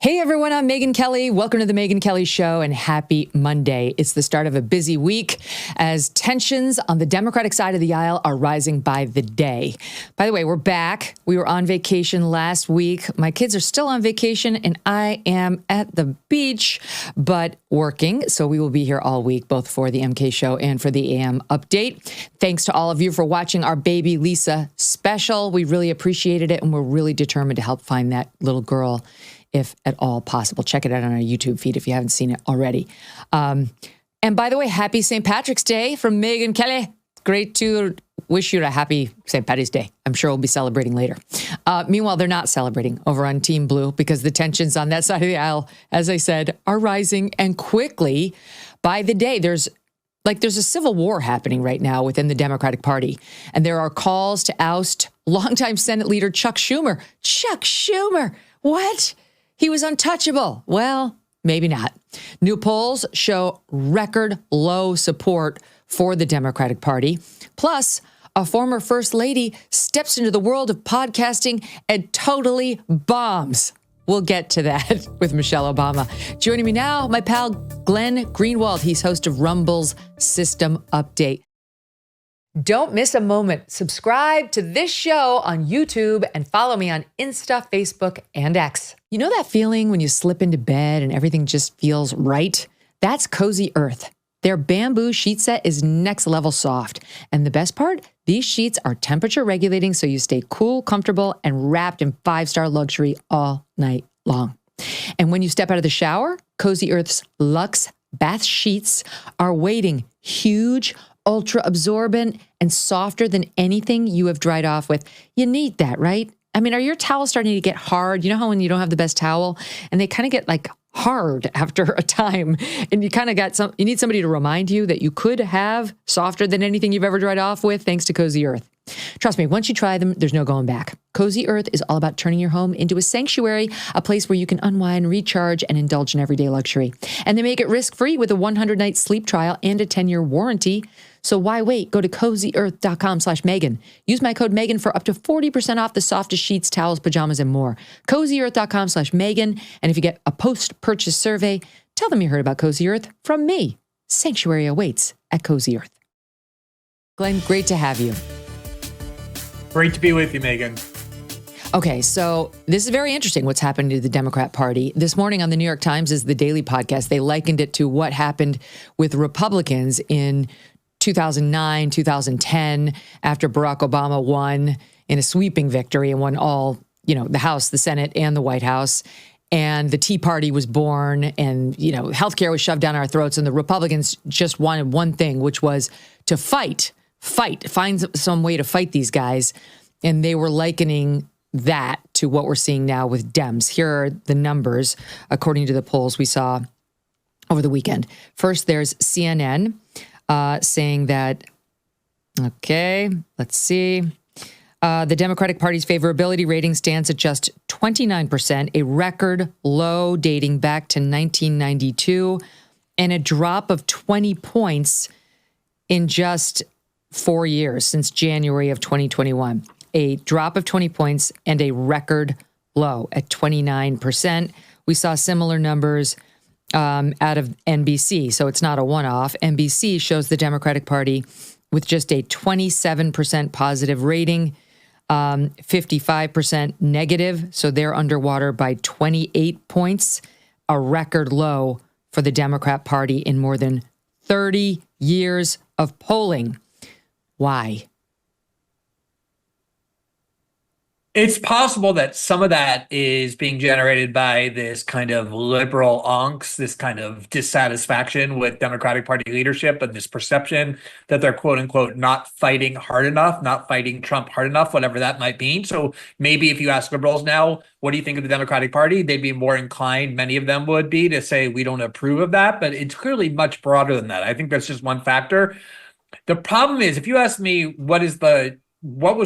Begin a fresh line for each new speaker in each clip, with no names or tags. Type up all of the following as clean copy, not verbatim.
Hey everyone, I'm Megyn Kelly. Welcome to the Megyn Kelly Show and happy Monday. It's the start of a busy week as tensions on the Democratic side of the aisle are rising by the day. By the way, we're back. We were on vacation last week. My kids are still on vacation and I am at the beach, but working. So we will be here all week, both for the MK Show and for the AM update. Thanks to all of you for watching our baby Lisa special. We really appreciated it and we're really determined to help find that little girl if at all possible. Check it out on our YouTube feed if you haven't seen it already. And by the way, happy St. Patrick's Day from Megyn Kelly. Great to wish you a happy St. Patty's Day. I'm sure we'll be celebrating later. Meanwhile, they're not celebrating over on Team Blue because the tensions on that side of the aisle, as I said, are rising and quickly by the day. There's a civil war happening right now within the Democratic Party. And there are calls to oust longtime Senate leader Chuck Schumer. Chuck Schumer. What? He was untouchable. Well, maybe not. New polls show record low support for the Democratic Party. Plus, a former first lady steps into the world of podcasting and totally bombs. We'll get to that with Michelle Obama. Joining me now, my pal Glenn Greenwald. He's host of Rumble's System Update. Don't miss a moment. Subscribe to this show on YouTube and follow me on Insta, Facebook, and X. You know that feeling when you slip into bed and everything just feels right? That's Cozy Earth. Their bamboo sheet set is next level soft. And the best part? These sheets are temperature regulating so you stay cool, comfortable, and wrapped in 5-star luxury all night long. And when you step out of the shower, Cozy Earth's Luxe bath sheets are waiting, huge, ultra absorbent, and softer than anything you have dried off with. You need that, right? I mean, are your towels starting to get hard? You know how when you don't have the best towel and they kind of get like hard after a time and you kind of you need somebody to remind you that you could have softer than anything you've ever dried off with thanks to Cozy Earth. Trust me, once you try them, there's no going back. Cozy Earth is all about turning your home into a sanctuary, a place where you can unwind, recharge, and indulge in everyday luxury. And they make it risk-free with a 100-night sleep trial and a 10-year warranty. So why wait? Go to CozyEarth.com/Megyn. Use my code Megyn for up to 40% off the softest sheets, towels, pajamas, and more. CozyEarth.com/Megyn. And if you get a post-purchase survey, tell them you heard about Cozy Earth from me. Sanctuary awaits at Cozy Earth. Glenn, great to have you.
Great to be with you, Megyn.
Okay, so this is very interesting what's happened to the Democrat Party. This morning on the New York Times is the Daily Podcast. They likened it to what happened with Republicans in 2009, 2010, after Barack Obama won in a sweeping victory and won all, the House, the Senate, and the White House. And the Tea Party was born and, healthcare was shoved down our throats. And the Republicans just wanted one thing, which was to find some way to fight these guys. And they were likening that to what we're seeing now with Dems. Here are the numbers, according to the polls we saw over the weekend. First, there's CNN saying that, okay, let's see. The Democratic Party's favorability rating stands at just 29%, a record low dating back to 1992, and a drop of 20 points in just 4 years since January of 2021. A drop of 20 points and a record low at 29%. We saw similar numbers out of NBC, so it's not a one-off. NBC shows the Democratic Party with just a 27% positive rating, 55% negative, so they're underwater by 28 points, a record low for the Democrat Party in more than 30 years of polling. Why?
It's possible that some of that is being generated by this kind of liberal angst, this kind of dissatisfaction with Democratic Party leadership and this perception that they're quote unquote not fighting hard enough, not fighting Trump hard enough, whatever that might mean. So maybe if you ask liberals now, what do you think of the Democratic Party? They'd be more inclined, many of them would be, to say we don't approve of that. But it's clearly much broader than that. I think that's just one factor. The problem is, if you ask me what was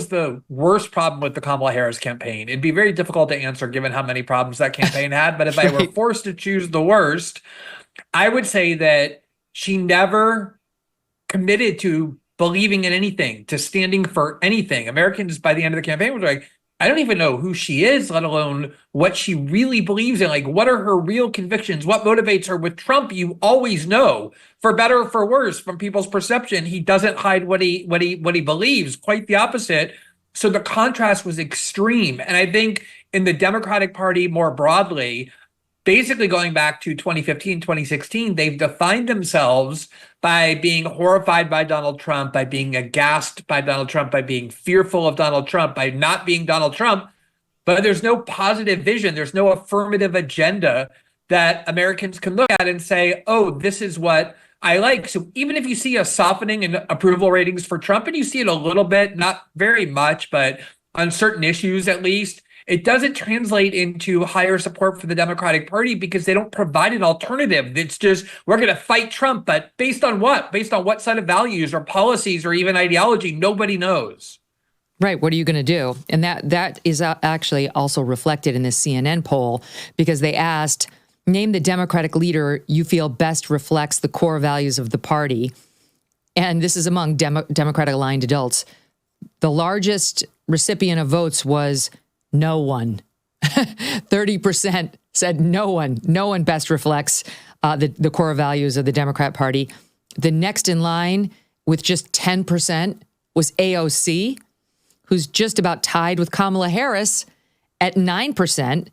the worst problem with the Kamala Harris campaign, it'd be very difficult to answer given how many problems that campaign had. But if I were forced to choose the worst, I would say that she never committed to believing in anything, to standing for anything. Americans by the end of the campaign were like, I don't even know who she is, let alone what she really believes in. Like, what are her real convictions? What motivates her? With Trump, you always know, for better or for worse, from people's perception, he doesn't hide what he believes. Quite the opposite. So the contrast was extreme. And I think in the Democratic Party more broadly, basically going back to 2015, 2016, they've defined themselves by being horrified by Donald Trump, by being aghast by Donald Trump, by being fearful of Donald Trump, by not being Donald Trump. But there's no positive vision. There's no affirmative agenda that Americans can look at and say, oh, this is what I like. So even if you see a softening in approval ratings for Trump, and you see it a little bit, not very much, but on certain issues at least, it doesn't translate into higher support for the Democratic Party because they don't provide an alternative. It's just, we're going to fight Trump, but based on what? Based on what set of values or policies or even ideology? Nobody knows.
Right. What are you going to do? And that is actually also reflected in this CNN poll, because they asked, name the Democratic leader you feel best reflects the core values of the party. And this is among Democratic aligned adults. The largest recipient of votes was no one. 30% said no one. No one best reflects the core values of the Democrat Party. The next in line with just 10% was AOC, who's just about tied with Kamala Harris at 9%,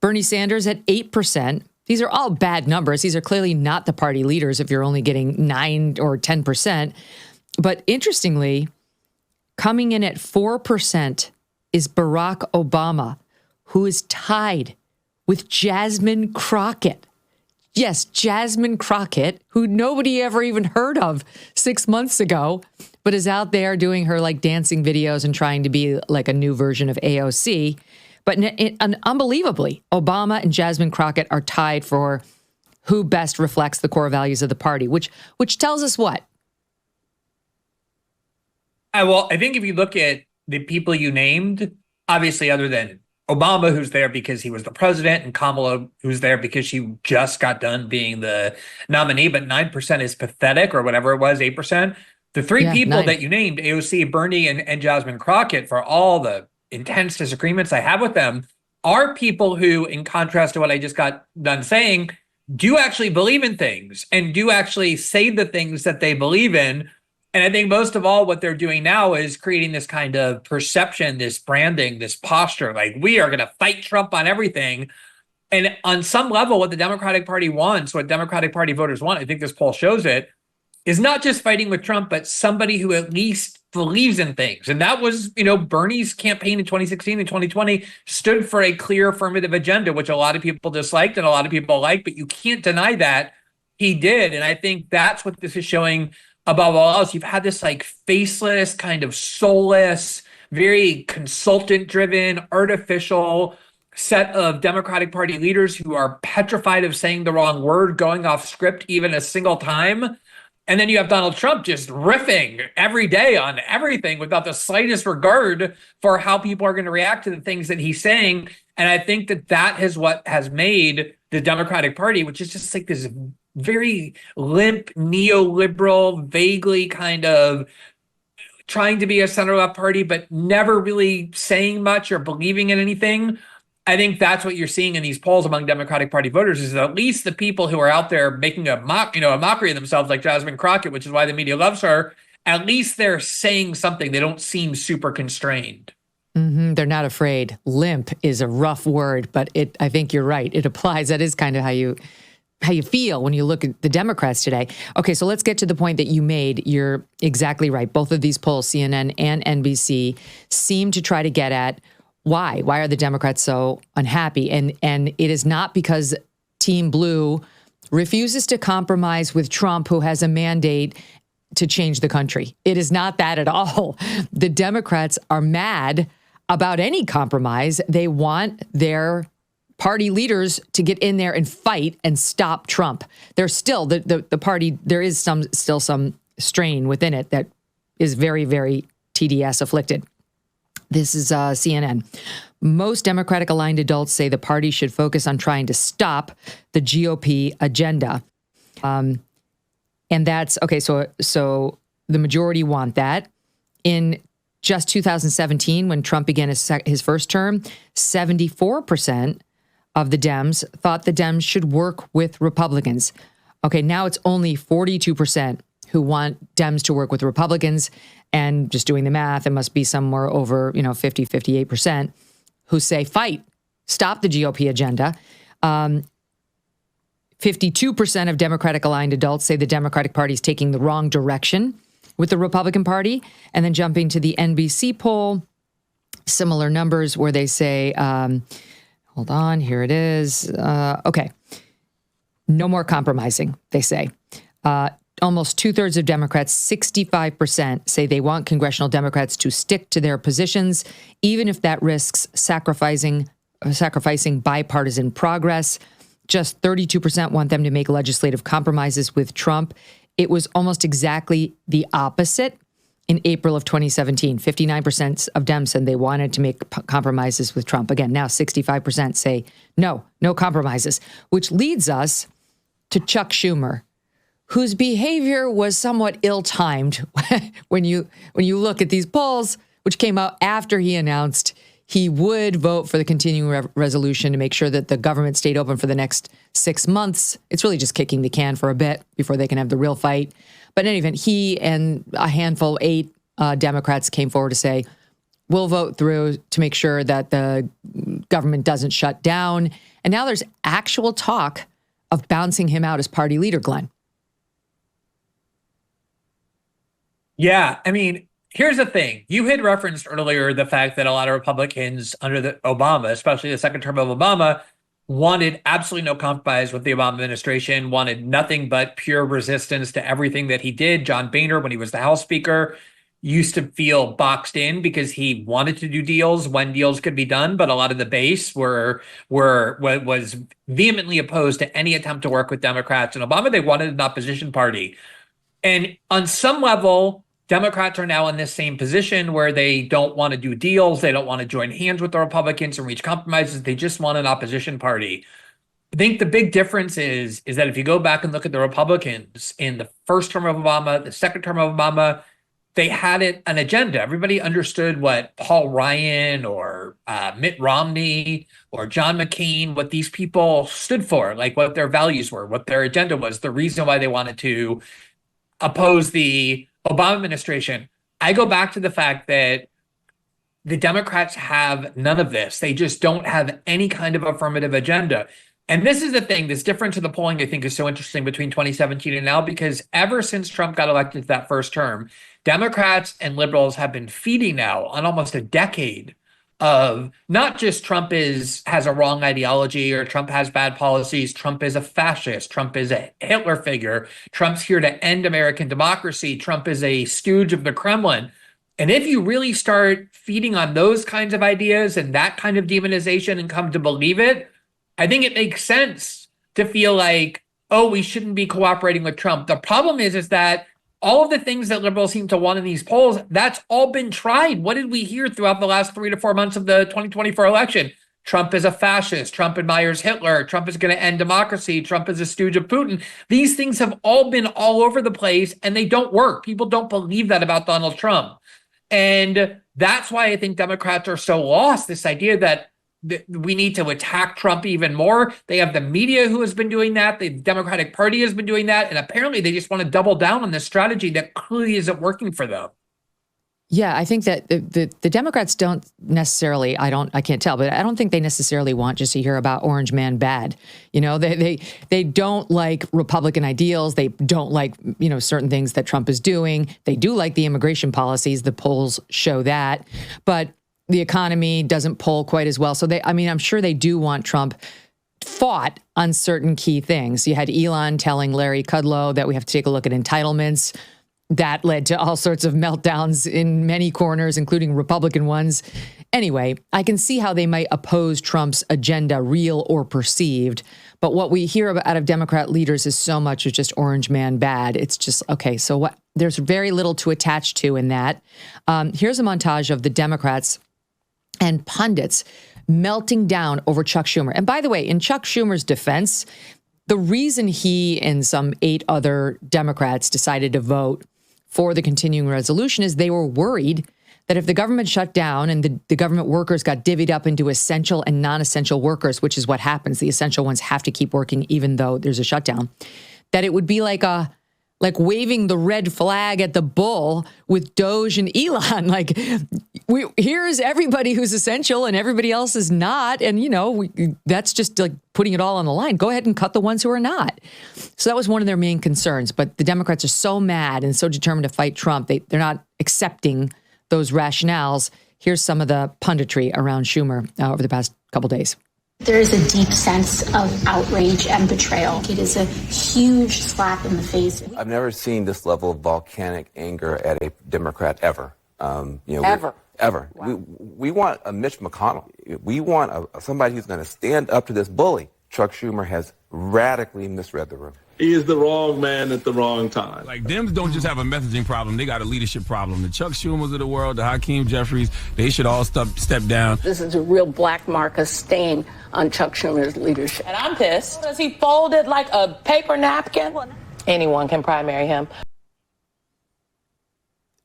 Bernie Sanders at 8%. These are all bad numbers. These are clearly not the party leaders if you're only getting 9 or 10%. But interestingly, coming in at 4% is Barack Obama, who is tied with Jasmine Crockett. Yes, Jasmine Crockett, who nobody ever even heard of 6 months ago, but is out there doing her like dancing videos and trying to be like a new version of AOC. But unbelievably, Obama and Jasmine Crockett are tied for who best reflects the core values of the party, which tells us what?
Well, I think if you look at the people you named, obviously other than Obama, who's there because he was the president, and Kamala, who's there because she just got done being the nominee, but 9% is pathetic, or whatever it was, 8%. The three people
9.
that you named, AOC, Bernie, and Jasmine Crockett, for all the intense disagreements I have with them, are people who, in contrast to what I just got done saying, do actually believe in things and do actually say the things that they believe in. And I think most of all, what they're doing now is creating this kind of perception, this branding, this posture, like we are going to fight Trump on everything. And on some level, what the Democratic Party wants, what Democratic Party voters want, I think this poll shows it, is not just fighting with Trump, but somebody who at least believes in things. And that was, Bernie's campaign in 2016 and 2020 stood for a clear affirmative agenda, which a lot of people disliked and a lot of people liked, but you can't deny that he did. And I think that's what this is showing. Above all else, you've had this like faceless, kind of soulless, very consultant-driven, artificial set of Democratic Party leaders who are petrified of saying the wrong word, going off script even a single time. And then you have Donald Trump just riffing every day on everything without the slightest regard for how people are going to react to the things that he's saying. And I think that is what has made the Democratic Party, which is just like this very limp, neoliberal, vaguely kind of trying to be a center-left party, but never really saying much or believing in anything. I think that's what you're seeing in these polls among Democratic Party voters, is at least the people who are out there making a mockery of themselves, like Jasmine Crockett, which is why the media loves her. At least they're saying something. They don't seem super constrained.
Mm-hmm. They're not afraid. Limp is a rough word, but I think you're right. It applies. That is kind of how you feel when you look at the Democrats today. Okay, so let's get to the point that you made. You're exactly right. Both of these polls, CNN and NBC, seem to try to get at why. Why are the Democrats so unhappy? And it is not because Team Blue refuses to compromise with Trump, who has a mandate to change the country. It is not that at all. The Democrats are mad about any compromise. They want their party leaders to get in there and fight and stop Trump. There's still the party, there is still some strain within it that is very, very TDS afflicted. This is CNN. Most Democratic aligned adults say the party should focus on trying to stop the GOP agenda. And that's okay. So the majority want that. In just 2017, when Trump began his first term, 74% of the Dems thought the Dems should work with Republicans. Okay, now it's only 42% who want Dems to work with Republicans. And just doing the math, it must be somewhere over, 50, 58% who say fight, stop the GOP agenda. 52% of Democratic-aligned adults say the Democratic Party is taking the wrong direction with the Republican Party. And then jumping to the NBC poll, similar numbers where they say, hold on, here it is. Okay. No more compromising, they say. Almost 2/3 of Democrats, 65%, say they want congressional Democrats to stick to their positions, even if that risks sacrificing bipartisan progress. Just 32% want them to make legislative compromises with Trump. It was almost exactly the opposite in April of 2017. 59% of Dems said they wanted to make compromises with Trump. Again, now 65% say no compromises, which leads us to Chuck Schumer, whose behavior was somewhat ill-timed when you look at these polls, which came out after he announced he would vote for the continuing resolution to make sure that the government stayed open for the next 6 months. It's really just kicking the can for a bit before they can have the real fight. But in any event, he and a handful, 8 Democrats came forward to say, we'll vote through to make sure that the government doesn't shut down. And now there's actual talk of bouncing him out as party leader, Glenn.
Yeah, I mean, here's the thing. You had referenced earlier the fact that a lot of Republicans under the Obama, especially the second term of Obama, wanted absolutely no compromise with the Obama administration, wanted nothing but pure resistance to everything that he did. John Boehner, when he was the House Speaker, used to feel boxed in because he wanted to do deals when deals could be done, but a lot of the base was vehemently opposed to any attempt to work with Democrats. And Obama, they wanted an opposition party. And on some level, Democrats are now in this same position where they don't want to do deals. They don't want to join hands with the Republicans and reach compromises. They just want an opposition party. I think the big difference is that if you go back and look at the Republicans in the first term of Obama, the second term of Obama, they had an agenda. Everybody understood what Paul Ryan or Mitt Romney or John McCain, what these people stood for, like what their values were, what their agenda was, the reason why they wanted to oppose the Obama administration. I go back to the fact that the Democrats have none of this. They just don't have any kind of affirmative agenda. And this is the thing, this difference in the polling I think is so interesting between 2017 and now, because ever since Trump got elected to that first term, Democrats and liberals have been feeding now on almost a decade of not just Trump has a wrong ideology or Trump has bad policies, Trump is a fascist, Trump is a Hitler figure, Trump's here to end American democracy, Trump is a stooge of the Kremlin. And if you really start feeding on those kinds of ideas and that kind of demonization and come to believe it, I think it makes sense to feel like, oh, we shouldn't be cooperating with Trump. The problem is that all of the things that liberals seem to want in these polls, that's all been tried. What did we hear throughout the last 3 to 4 months of the 2024 election? Trump is a fascist. Trump admires Hitler. Trump is going to end democracy. Trump is a stooge of Putin. These things have all been all over the place, and they don't work. People don't believe that about Donald Trump. And that's why I think Democrats are so lost, this idea that we need to attack Trump even more. They have the media who has been doing that. The Democratic Party has been doing that. And apparently they just want to double down on this strategy that clearly isn't working for them.
Yeah, I think that the Democrats don't necessarily, I can't tell, but I don't think they necessarily want just to hear about Orange Man bad. You know, they don't like Republican ideals. They don't like, certain things that Trump is doing. They do like the immigration policies. The polls show that. But the economy doesn't poll quite as well. So I'm sure they do want Trump fought on certain key things. You had Elon telling Larry Kudlow that we have to take a look at entitlements. That led to all sorts of meltdowns in many corners, including Republican ones. Anyway, I can see how they might oppose Trump's agenda, real or perceived. But what we hear out of Democrat leaders is so much of just Orange Man bad. It's just, okay, so what? There's very little to attach to in that. Here's a montage of the Democrats and pundits melting down over Chuck Schumer. And by the way, in Chuck Schumer's defense, the reason he and some 8 other Democrats decided to vote for the continuing resolution is they were worried that if the government shut down and the government workers got divvied up into essential and non-essential workers, which is what happens, the essential ones have to keep working even though there's a shutdown, that it would be like waving the red flag at the bull with Doge and Elon. Like, here's everybody who's essential and everybody else is not. And, that's just like putting it all on the line. Go ahead and cut the ones who are not. So that was one of their main concerns. But the Democrats are so mad and so determined to fight Trump, they're not accepting those rationales. Here's some of the punditry around Schumer over the past couple days.
There is a deep sense of outrage and betrayal. It is a huge slap in the face.
I've never seen this level of volcanic anger at a Democrat ever.
Ever.
Wow. We want a Mitch McConnell. We want somebody who's going to stand up to this bully. Chuck Schumer has radically misread the room.
He is the wrong man at the wrong time.
Like, Dems don't just have a messaging problem, they got a leadership problem. The Chuck Schumers of the world, the Hakeem Jeffries, they should all step down.
This is a real black mark, a stain on Chuck Schumer's leadership.
And I'm pissed. Does he fold it like a paper napkin? Anyone can primary him.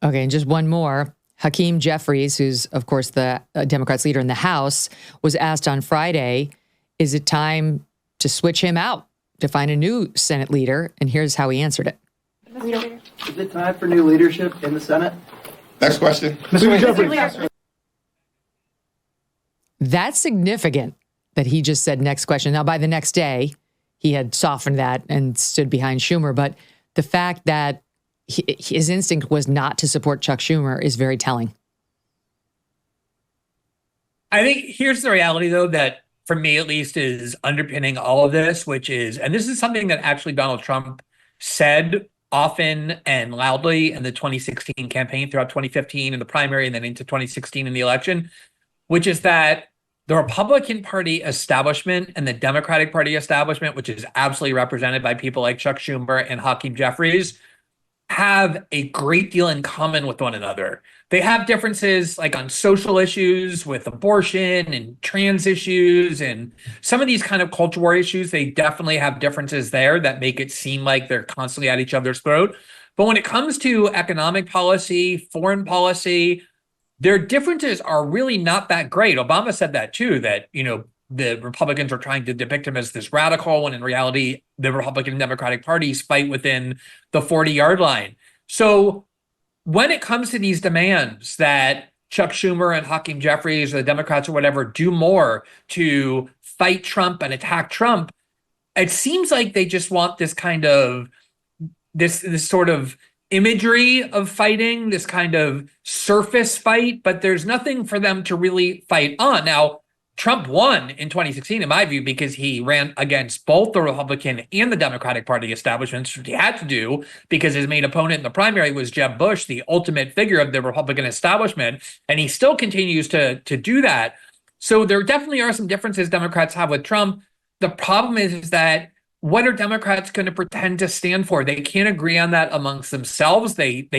Okay, and just one more. Hakeem Jeffries, who's, of course, the Democrats' leader in the House, was asked on Friday, is it time to switch him out to find a new Senate leader? And here's how he answered it.
Is it time for new leadership in the Senate?
Next question.
Mr. Jeffries.
That's significant that he just said next question. Now, by the next day, he had softened that and stood behind Schumer. But the fact that his instinct was not to support Chuck Schumer is very telling.
I think here's the reality, though, that for me, at least, is underpinning all of this, which is, and this is something that actually Donald Trump said often and loudly in the 2016 campaign, throughout 2015 in the primary, and then into 2016 in the election, which is that the Republican Party establishment and the Democratic Party establishment, which is absolutely represented by people like Chuck Schumer and Hakeem Jeffries, have a great deal in common with one another. They have differences like on social issues with abortion and trans issues and some of these kind of culture war issues. They definitely have differences there that make it seem like they're constantly at each other's throat. But when it comes to economic policy, foreign policy, their differences are really not that great. Obama said that too, that, the Republicans are trying to depict him as this radical, when in reality, the Republican and Democratic parties fight within the 40-yard line. So when it comes to these demands that Chuck Schumer and Hakeem Jeffries or the Democrats or whatever do more to fight Trump and attack Trump, it seems like they just want this kind of, this sort of imagery of fighting, this kind of surface fight, but there's nothing for them to really fight on. Now, Trump won in 2016, in my view, because he ran against both the Republican and the Democratic Party establishments, which he had to do because his main opponent in the primary was Jeb Bush, the ultimate figure of the Republican establishment, and he still continues to do that. So there definitely are some differences Democrats have with Trump. The problem is that what are Democrats going to pretend to stand for? They can't agree on that amongst themselves. They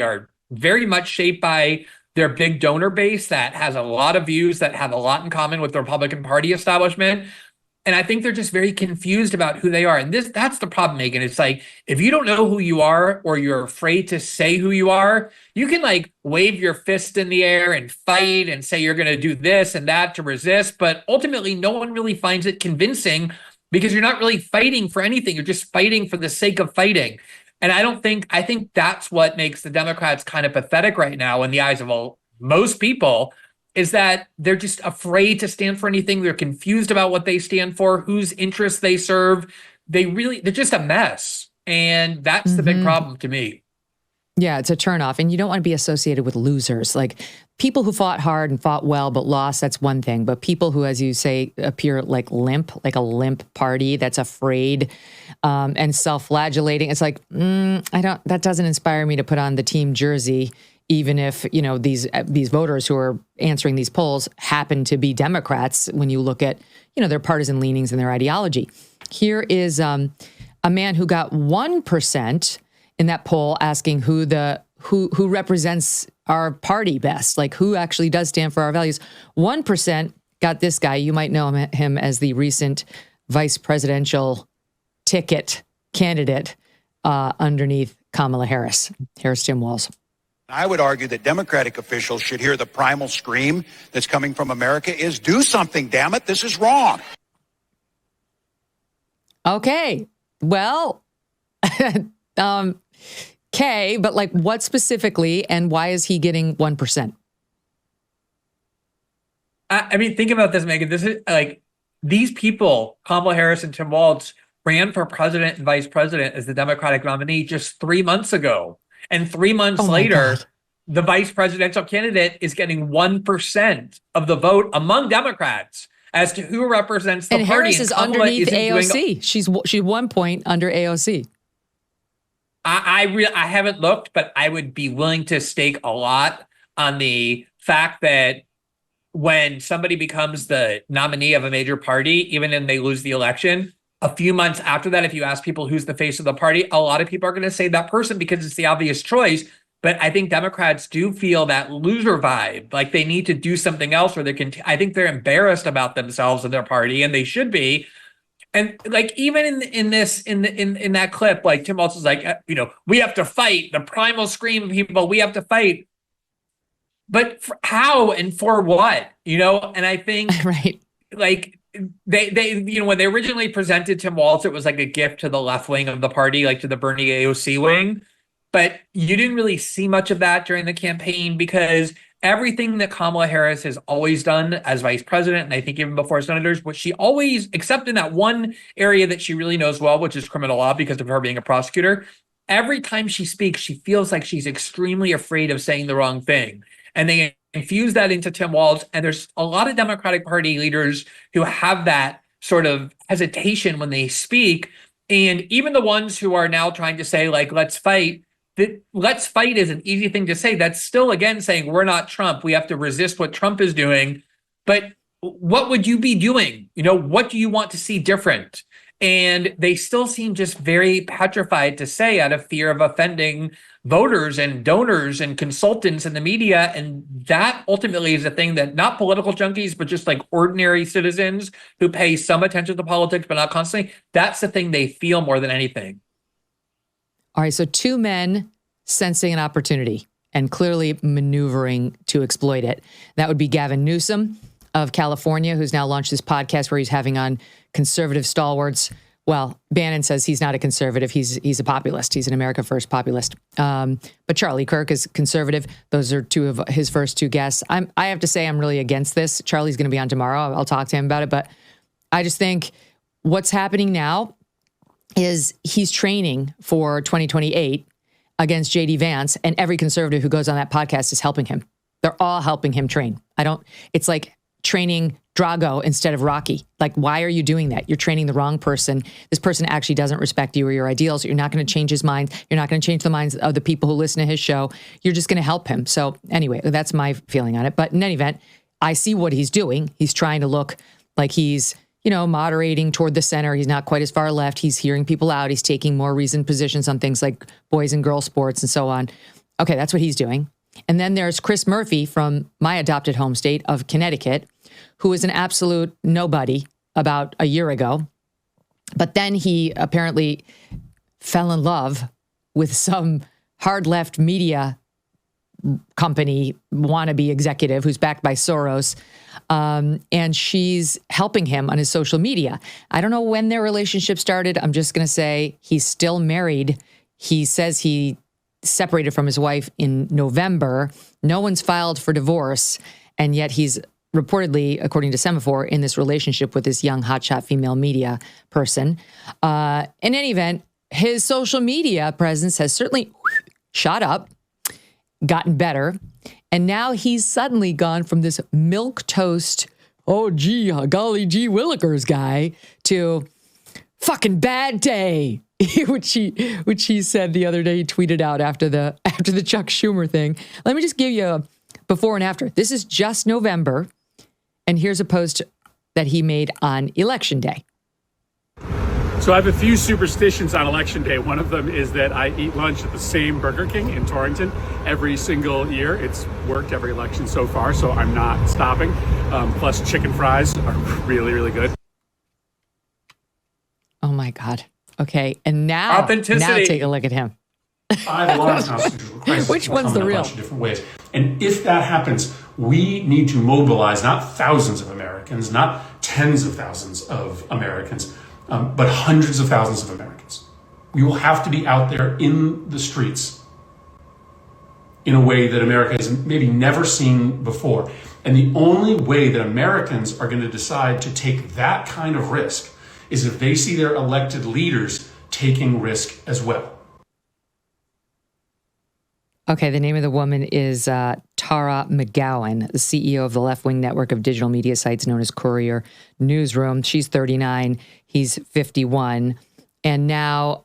are very much shaped by their big donor base that has a lot of views that have a lot in common with the Republican Party establishment. And I think they're just very confused about who they are. And that's the problem, Megyn. It's like, if you don't know who you are, or you're afraid to say who you are, you can like wave your fist in the air and fight and say you're going to do this and that to resist. But ultimately, no one really finds it convincing because you're not really fighting for anything. You're just fighting for the sake of fighting. And I think that's what makes the Democrats kind of pathetic right now in the eyes of most people, is that they're just afraid to stand for anything. They're confused about what they stand for, whose interests they serve. They're just a mess. And that's the big problem to me.
Yeah, it's a turnoff. And you don't want to be associated with losers. Like people who fought hard and fought well but lost, that's one thing. But people who, as you say, appear like a limp party that's afraid and self-flagellating. It's like, that doesn't inspire me to put on the team jersey, even if, these voters who are answering these polls happen to be Democrats when you look at, their partisan leanings and their ideology. Here is a man who got 1% in that poll, asking who represents our party best, like who actually does stand for our values. 1% got this guy. You might know him as the recent vice presidential ticket candidate underneath Kamala Harris. Here's Tim Walz.
I would argue that Democratic officials should hear the primal scream that's coming from America is do something, damn it. This is wrong.
Okay. Well, okay, but like what specifically and why is he getting 1%?
I mean, think about this, Megyn. This is like these people, Kamala Harris and Tim Walz, ran for president and vice president as the Democratic nominee just 3 months ago. And 3 months later, the vice presidential candidate is getting 1% of the vote among Democrats as to who represents the
and
party.
Harris is underneath AOC. She's 1 point under AOC.
I haven't looked, but I would be willing to stake a lot on the fact that when somebody becomes the nominee of a major party, even if they lose the election, a few months after that, if you ask people who's the face of the party, a lot of people are going to say that person because it's the obvious choice. But I think Democrats do feel that loser vibe, like they need to do something else, or they can. I think they're embarrassed about themselves and their party, and they should be. And like even in that clip, like Tim Walz is like, we have to fight the primal scream of people. We have to fight, but how and for what? And I think like. They when they originally presented Tim Walz, it was like a gift to the left wing of the party, like to the Bernie AOC wing. But you didn't really see much of that during the campaign because everything that Kamala Harris has always done as vice president, and I think even before senators, what she always, except in that one area that she really knows well, which is criminal law because of her being a prosecutor, every time she speaks, she feels like she's extremely afraid of saying the wrong thing. And they infuse that into Tim Walz. And there's a lot of Democratic Party leaders who have that sort of hesitation when they speak. And even the ones who are now trying to say, like, let's fight, that let's fight is an easy thing to say. That's still, again, saying we're not Trump. We have to resist what Trump is doing. But what would you be doing? What do you want to see different? And they still seem just very petrified to say out of fear of offending voters and donors and consultants in the media. And that ultimately is a thing that not political junkies, but just like ordinary citizens who pay some attention to politics, but not constantly. That's the thing they feel more than anything.
All right. So two men sensing an opportunity and clearly maneuvering to exploit it. That would be Gavin Newsom of California, who's now launched this podcast where he's having on conservative stalwarts. Well, Bannon says he's not a conservative. He's a populist. He's an America First populist. But Charlie Kirk is conservative. Those are two of his first two guests. I have to say I'm really against this. Charlie's going to be on tomorrow. I'll talk to him about it. But I just think what's happening now is he's training for 2028 against J.D. Vance, and every conservative who goes on that podcast is helping him. They're all helping him train. It's like training Drago instead of Rocky. Like, why are you doing that? You're training the wrong person. This person actually doesn't respect you or your ideals. You're not going to change his mind. You're not going to change the minds of the people who listen to his show. You're just going to help him. So anyway, that's my feeling on it. But in any event, I see what he's doing. He's trying to look like he's, moderating toward the center. He's not quite as far left. He's hearing people out. He's taking more reasoned positions on things like boys and girls sports and so on. Okay, that's what he's doing. And then there's Chris Murphy from my adopted home state of Connecticut, who is an absolute nobody about a year ago. But then he apparently fell in love with some hard left media company wannabe executive who's backed by Soros. And she's helping him on his social media. I don't know when their relationship started. I'm just going to say he's still married. He says he separated from his wife in November. No one's filed for divorce. And yet he's reportedly, according to Semaphore, in this relationship with this young hotshot female media person. In any event, his social media presence has certainly shot up, gotten better. And now he's suddenly gone from this milquetoast, golly gee willikers guy to fucking bad day, which he said the other day. He tweeted out after the Chuck Schumer thing. Let me just give you a before and after. This is just November. And here's a post that he made on Election Day.
So I have a few superstitions on Election Day. One of them is that I eat lunch at the same Burger King in Torrington every single year. It's worked every election so far, so I'm not stopping. Plus chicken fries are really, really good.
Oh my God. Okay. And now take a look at him.
5 alarm constitutional crises.
Which one's the real?
A bunch of different ways. And if that happens, we need to mobilize not thousands of Americans, not tens of thousands of Americans, but hundreds of thousands of Americans. We will have to be out there in the streets in a way that America has maybe never seen before. And the only way that Americans are going to decide to take that kind of risk is if they see their elected leaders taking risk as well.
Okay, the name of the woman is Tara McGowan, the CEO of the left-wing network of digital media sites known as Courier Newsroom. She's 39, he's 51. And now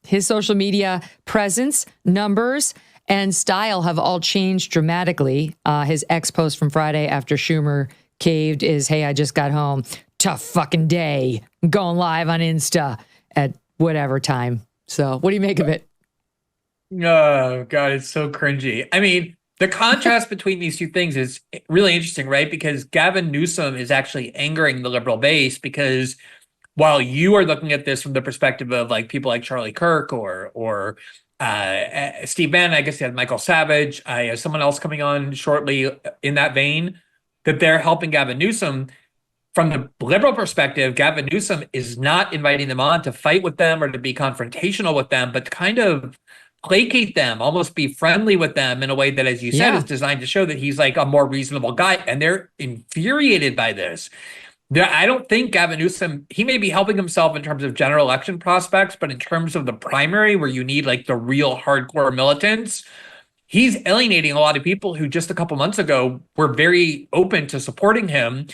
his social media presence, numbers, and style have all changed dramatically. His ex-post from Friday after Schumer caved is, hey, I just got home. Tough fucking day. Going live on Insta at whatever time. So what do you make of it?
Oh, God, it's so cringy. I mean, the contrast between these two things is really interesting, right? Because Gavin Newsom is actually angering the liberal base because while you are looking at this from the perspective of like people like Charlie Kirk or Steve Bannon, I guess you had Michael Savage, I have someone else coming on shortly in that vein, that they're helping Gavin Newsom. From the liberal perspective, Gavin Newsom is not inviting them on to fight with them or to be confrontational with them, but kind of placate them, almost be friendly with them in a way that, as you said, is designed to show that he's like a more reasonable guy. And they're infuriated by this. I don't think Gavin Newsom, he may be helping himself in terms of general election prospects, but in terms of the primary where you need like the real hardcore militants, he's alienating a lot of people who just a couple months ago were very open to supporting him.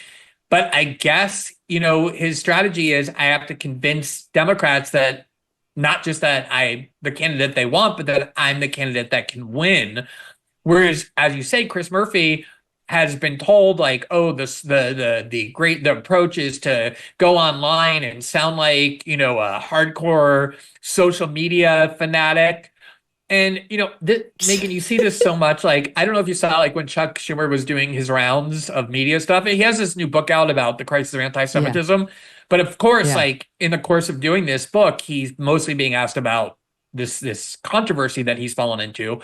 But I guess, you know, his strategy is I have to convince Democrats that not just that I'm the candidate they want, but that I'm the candidate that can win. Whereas, as you say, Chris Murphy has been told like, oh, the approach is to go online and sound like, you know, a hardcore social media fanatic. And, you know, Megyn, you see this so much. Like, I don't know if you saw, like, when Chuck Schumer was doing his rounds of media stuff. He has this new book out about the crisis of anti-Semitism. Yeah. But, of course, like, in the course of doing this book, he's mostly being asked about this controversy that he's fallen into.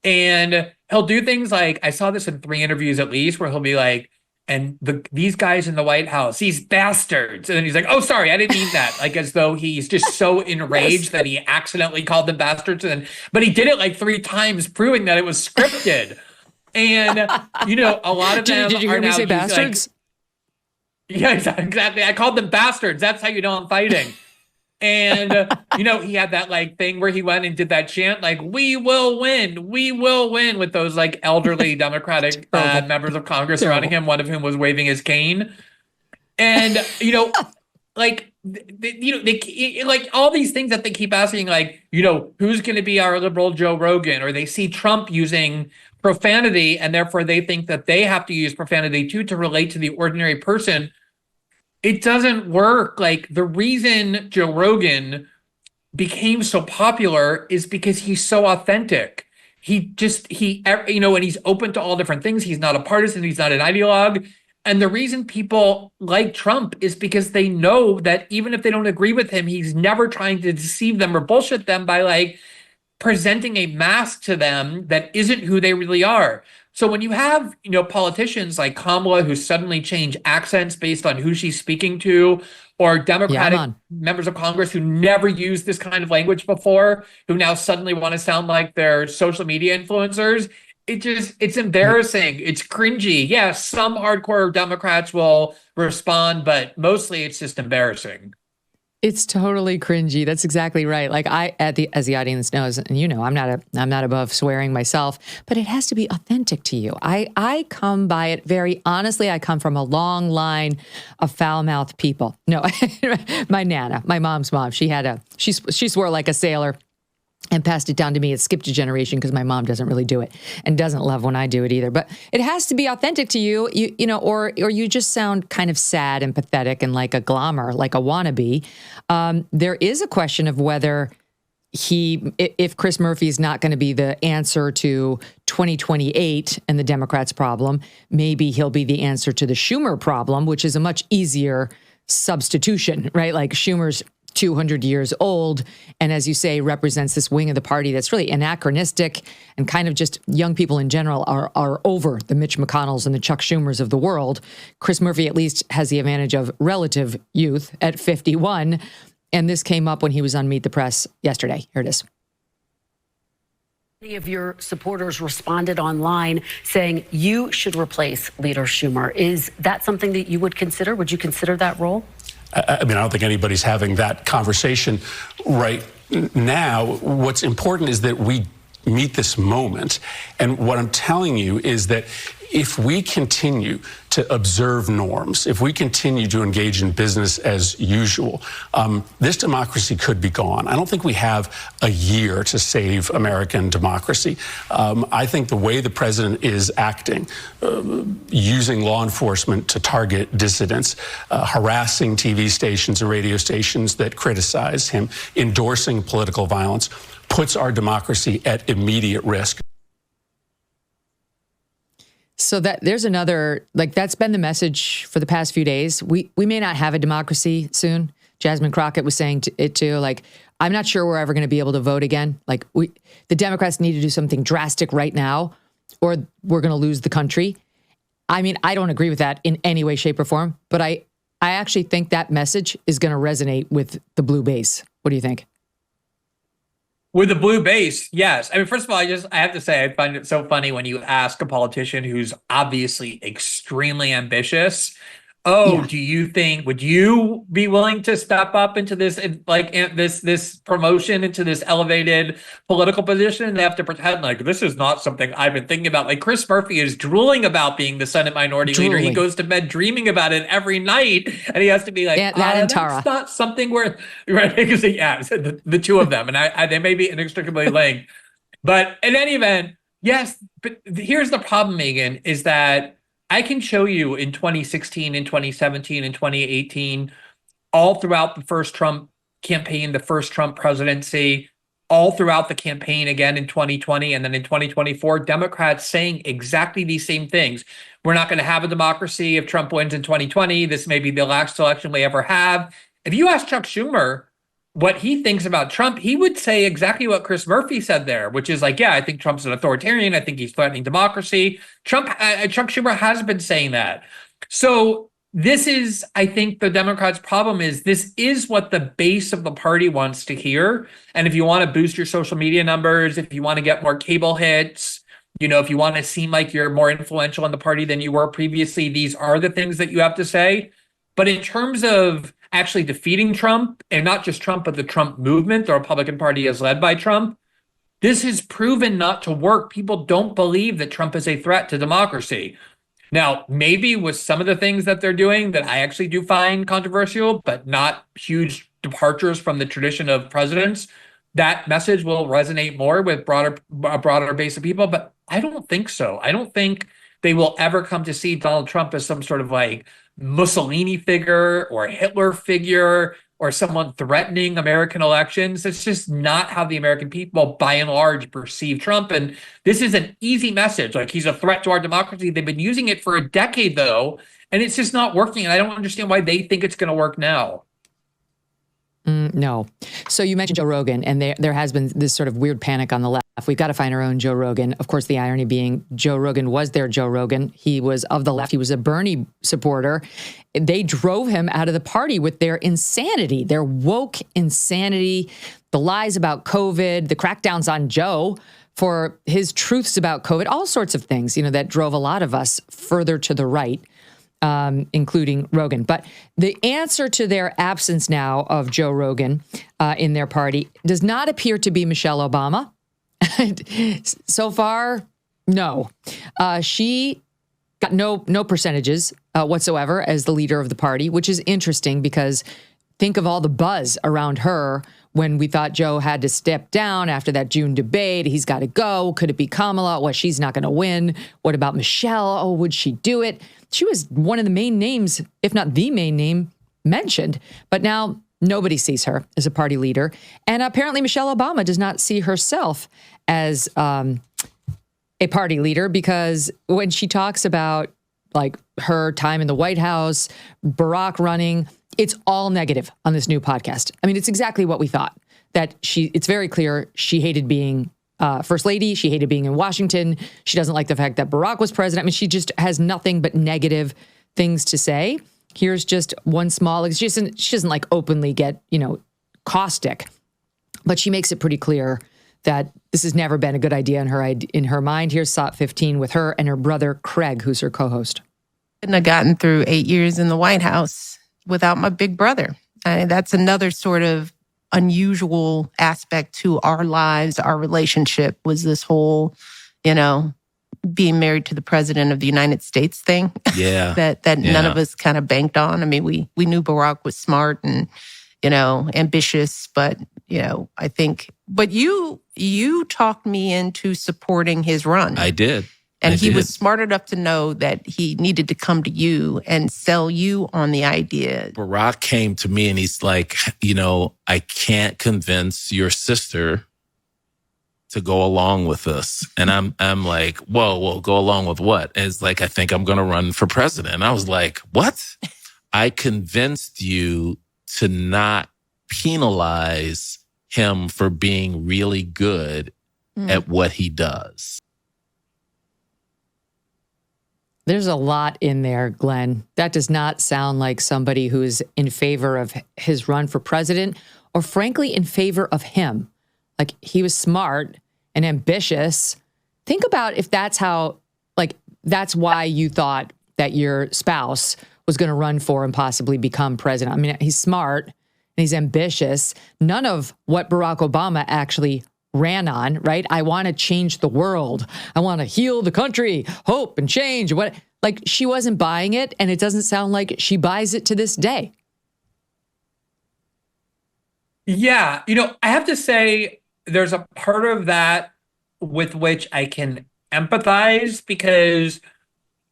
And he'll do things like, I saw this in 3 interviews at least, where he'll be like, and these guys in the White House, these bastards. And then he's like, oh, sorry, I didn't mean that. Like, as though he's just so enraged that he accidentally called them bastards. But he did it like 3 times, proving that it was scripted. And, you know, a lot of them
did you hear me say bastards?
Like, yeah, exactly. I called them bastards. That's how you know I'm fighting. And, you know, he had that like thing where he went and did that chant, like, we will win with those like elderly Democratic members of Congress surrounding him, one of whom was waving his cane. And, you know, like, they like all these things that they keep asking, like, you know, who's going to be our liberal Joe Rogan? Or they see Trump using profanity and therefore they think that they have to use profanity too to relate to the ordinary person. It doesn't work. Like, the reason Joe Rogan became so popular is because he's so authentic. He you know, and he's open to all different things. He's not a partisan. He's not an ideologue. And the reason people like Trump is because they know that even if they don't agree with him, he's never trying to deceive them or bullshit them by like presenting a mask to them that isn't who they really are. So when you have, you know, politicians like Kamala who suddenly change accents based on who she's speaking to, or Democratic members of Congress who never used this kind of language before, who now suddenly want to sound like they're social media influencers, it's embarrassing. It's cringy. Yeah, some hardcore Democrats will respond, but mostly it's just embarrassing.
It's totally cringy. That's exactly right. Like as the audience knows, and you know, I'm not above swearing myself, but it has to be authentic to you. I come by it very honestly. I come from a long line of foul-mouthed people. No, my Nana, my mom's mom, she swore like a sailor and passed it down to me. It skipped a generation because my mom doesn't really do it and doesn't love when I do it either. But it has to be authentic to you, you know, or you just sound kind of sad and pathetic and like a glommer, like a wannabe. There is a question of whether if Chris Murphy is not going to be the answer to 2028 and the Democrats' problem, maybe he'll be the answer to the Schumer problem, which is a much easier substitution, right? Like Schumer's 200 years old. And as you say, represents this wing of the party that's really anachronistic and kind of just young people in general are over the Mitch McConnells and the Chuck Schumers of the world. Chris Murphy at least has the advantage of relative youth at 51. And this came up when he was on Meet the Press yesterday. Here it is.
Many of your supporters responded online saying you should replace Leader Schumer. Is that something that you would consider? Would you consider that role?
I mean, I don't think anybody's having that conversation right now. What's important is that we meet this moment. And what I'm telling you is that if we continue to observe norms, if we continue to engage in business as usual, this democracy could be gone. I don't think we have a year to save American democracy. I think the way the president is acting, using law enforcement to target dissidents, harassing TV stations and radio stations that criticize him, endorsing political violence, puts our democracy at immediate risk.
So that there's another, like, that's been the message for the past few days. We may not have a democracy soon. Jasmine Crockett was saying it too. Like, I'm not sure we're ever going to be able to vote again. Like, the Democrats need to do something drastic right now, or we're going to lose the country. I mean, I don't agree with that in any way, shape, or form. But I actually think that message is going to resonate with the blue base. What do you think?
With the blue base, yes. I mean, first of all, I have to say, I find it so funny when you ask a politician who's obviously extremely ambitious, do you think, would you be willing to step up into this, like, this promotion into this elevated political position? And they have to pretend like, this is not something I've been thinking about. Like, Chris Murphy is drooling about being the Senate minority leader. He goes to bed dreaming about it every night. And he has to be like, that's not something where, right? Because, the two of them, and they may be inextricably linked. But in any event, yes. But here's the problem, Megyn, is that I can show you in 2016, in 2017, in 2018, all throughout the first Trump campaign, the first Trump presidency, all throughout the campaign again in 2020, and then in 2024, Democrats saying exactly these same things. We're not going to have a democracy if Trump wins in 2020. This may be the last election we ever have. If you ask Chuck Schumer what he thinks about Trump, he would say exactly what Chris Murphy said there, which is like, yeah, I think Trump's an authoritarian. I think he's threatening democracy. Chuck Schumer has been saying that. So this is, I think, the Democrats' problem is this is what the base of the party wants to hear. And if you want to boost your social media numbers, if you want to get more cable hits, if you want to seem like you're more influential in the party than you were previously, these are the things that you have to say. But in terms of actually defeating Trump, and not just Trump, but the Trump movement, the Republican Party is led by Trump, this has proven not to work. People don't believe that Trump is a threat to democracy. Now, maybe with some of the things that they're doing that I actually do find controversial, but not huge departures from the tradition of presidents, that message will resonate more with a broader base of people. But I don't think so. I don't think they will ever come to see Donald Trump as some sort of like Mussolini figure or Hitler figure or someone threatening American elections. It's just not how the American people, by and large, perceive Trump. And this is an easy message. Like, he's a threat to our democracy. They've been using it for a decade, though, and it's just not working. And I don't understand why they think it's going to work now.
No. So you mentioned Joe Rogan, and there has been this sort of weird panic on the left. We've got to find our own Joe Rogan. Of course, the irony being Joe Rogan was their Joe Rogan. He was of the left. He was a Bernie supporter. They drove him out of the party with their insanity, their woke insanity, the lies about COVID, the crackdowns on Joe for his truths about COVID, all sorts of things, that drove a lot of us further to the right. Including Rogan. But the answer to their absence now of Joe Rogan in their party does not appear to be Michelle Obama. So far, no. She got no percentages whatsoever as the leader of the party, which is interesting because think of all the buzz around her when we thought Joe had to step down after that June debate. He's got to go. Could it be Kamala? Well, she's not going to win. What about Michelle? Oh, would she do it? She was one of the main names, if not the main name, mentioned. But now nobody sees her as a party leader. And apparently Michelle Obama does not see herself as a party leader, because when she talks about like her time in the White House, Barack running, it's all negative on this new podcast. I mean, it's exactly what we thought. That it's very clear she hated being First Lady. She hated being in Washington. She doesn't like the fact that Barack was president. I mean, she just has nothing but negative things to say. Here's just one small, she doesn't like openly get, caustic, but she makes it pretty clear that this has never been a good idea in her mind. Here's SOT 15 with her and her brother, Craig, who's her co-host.
Couldn't have gotten through 8 years in the White House without my big brother. That's another sort of unusual aspect to our lives. Our relationship was this whole, being married to the president of the United States thing.
Yeah.
that none of us kind of banked on. I mean, we knew Barack was smart and, ambitious, but, I think, but you talked me into supporting his run.
I did.
And he was smart enough to know that he needed to come to you and sell you on the idea.
Barack came to me and he's like, I can't convince your sister to go along with this. And I'm like, whoa, go along with what? And it's like, I think I'm going to run for president. And I was like, what? I convinced you to not penalize him for being really good at what he does.
There's a lot in there, Glenn. That does not sound like somebody who's in favor of his run for president or frankly in favor of him. Like, he was smart and ambitious. Think about if that's that's why you thought that your spouse was going to run for and possibly become president. I mean, he's smart and he's ambitious. None of what Barack Obama actually ran on, right? I want to change the world. I want to heal the country, hope and change. She wasn't buying it, and it doesn't sound like she buys it to this day.
Yeah. I have to say there's a part of that with which I can empathize, because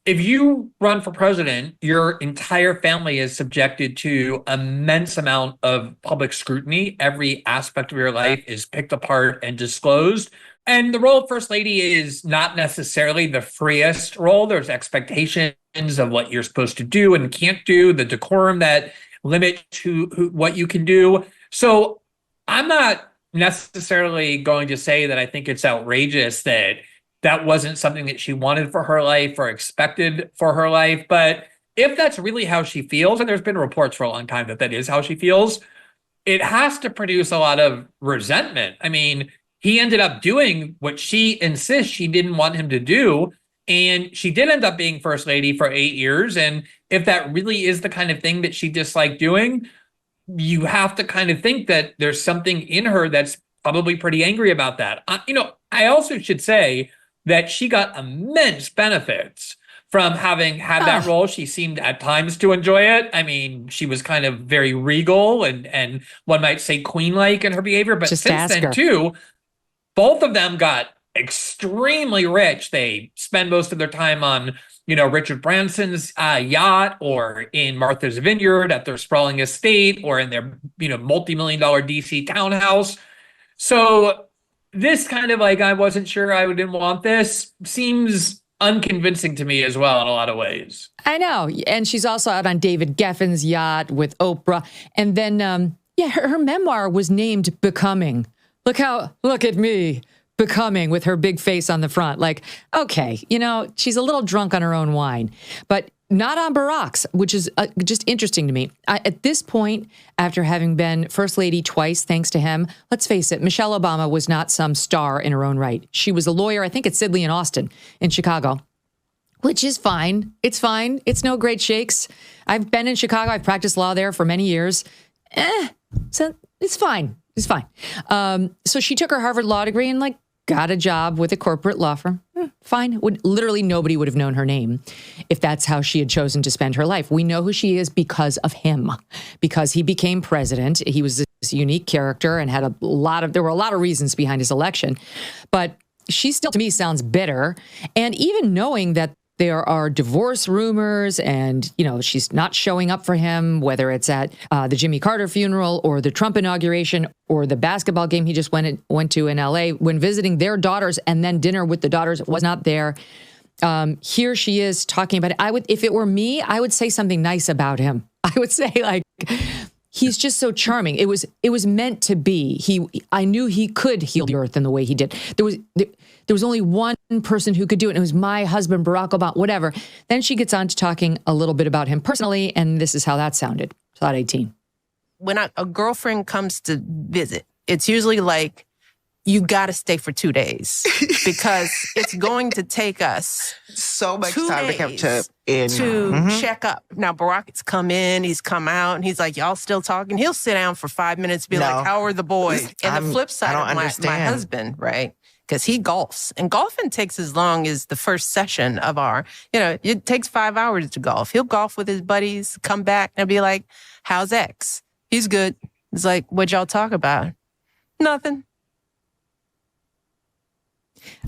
if you run for president, your entire family is subjected to immense amount of public scrutiny. Every aspect of your life is picked apart and disclosed. And the role of First Lady is not necessarily the freest role. There's expectations of what you're supposed to do and can't do, the decorum that limit what you can do. So I'm not necessarily going to say that I think it's outrageous that wasn't something that she wanted for her life or expected for her life. But if that's really how she feels, and there's been reports for a long time that is how she feels, it has to produce a lot of resentment. I mean, he ended up doing what she insists she didn't want him to do. And she did end up being First Lady for 8 years. And if that really is the kind of thing that she disliked doing, you have to kind of think that there's something in her that's probably pretty angry about that. I also should say that she got immense benefits from having had that role. She seemed at times to enjoy it. I mean, she was kind of very regal and one might say queen-like in her behavior. But
just
since then, too, both of them got extremely rich. They spend most of their time on, Richard Branson's yacht, or in Martha's Vineyard at their sprawling estate, or in their, multi-million-dollar DC townhouse. So this kind of I wasn't sure I didn't want this seems unconvincing to me as well in a lot of ways.
I know. And she's also out on David Geffen's yacht with Oprah. And then, her memoir was named Becoming. Look at me, Becoming, with her big face on the front. Okay, she's a little drunk on her own wine, but not on Barack's, which is just interesting to me. At this point, after having been First Lady twice, thanks to him, let's face it, Michelle Obama was not some star in her own right. She was a lawyer, I think, at Sidley and Austin in Chicago, which is fine. It's fine. It's no great shakes. I've been in Chicago. I've practiced law there for many years. So it's fine. It's fine. So she took her Harvard Law degree and got a job with a corporate law firm. Fine. Literally nobody would have known her name if that's how she had chosen to spend her life. We know who she is because of him, because he became president. He was this unique character and had there were a lot of reasons behind his election. But she still, to me, sounds bitter. And even knowing that there are divorce rumors and, she's not showing up for him, whether it's at the Jimmy Carter funeral or the Trump inauguration or the basketball game he just went to in LA, when visiting their daughters and then dinner with the daughters, was not there. Here she is talking about it. If it were me, I would say something nice about him. I would say, like, he's just so charming. It was meant to be. I knew he could heal the earth in the way he did. There was only one person who could do it, and it was my husband, Barack Obama, whatever. Then she gets on to talking a little bit about him personally, and this is how that sounded. Slot 18.
When a girlfriend comes to visit, it's usually like, you got to stay for 2 days because it's going to take us
so much time to catch up
check up. Now, Barack's come in, he's come out, and he's like, y'all still talking? He'll sit down for 5 minutes, be like, how are the boys? And the flip side of my husband, right? Because he golfs. And golfing takes as long as the first session of it takes 5 hours to golf. He'll golf with his buddies, come back, and be like, how's X? He's good. He's like, what'd y'all talk about? Nothing.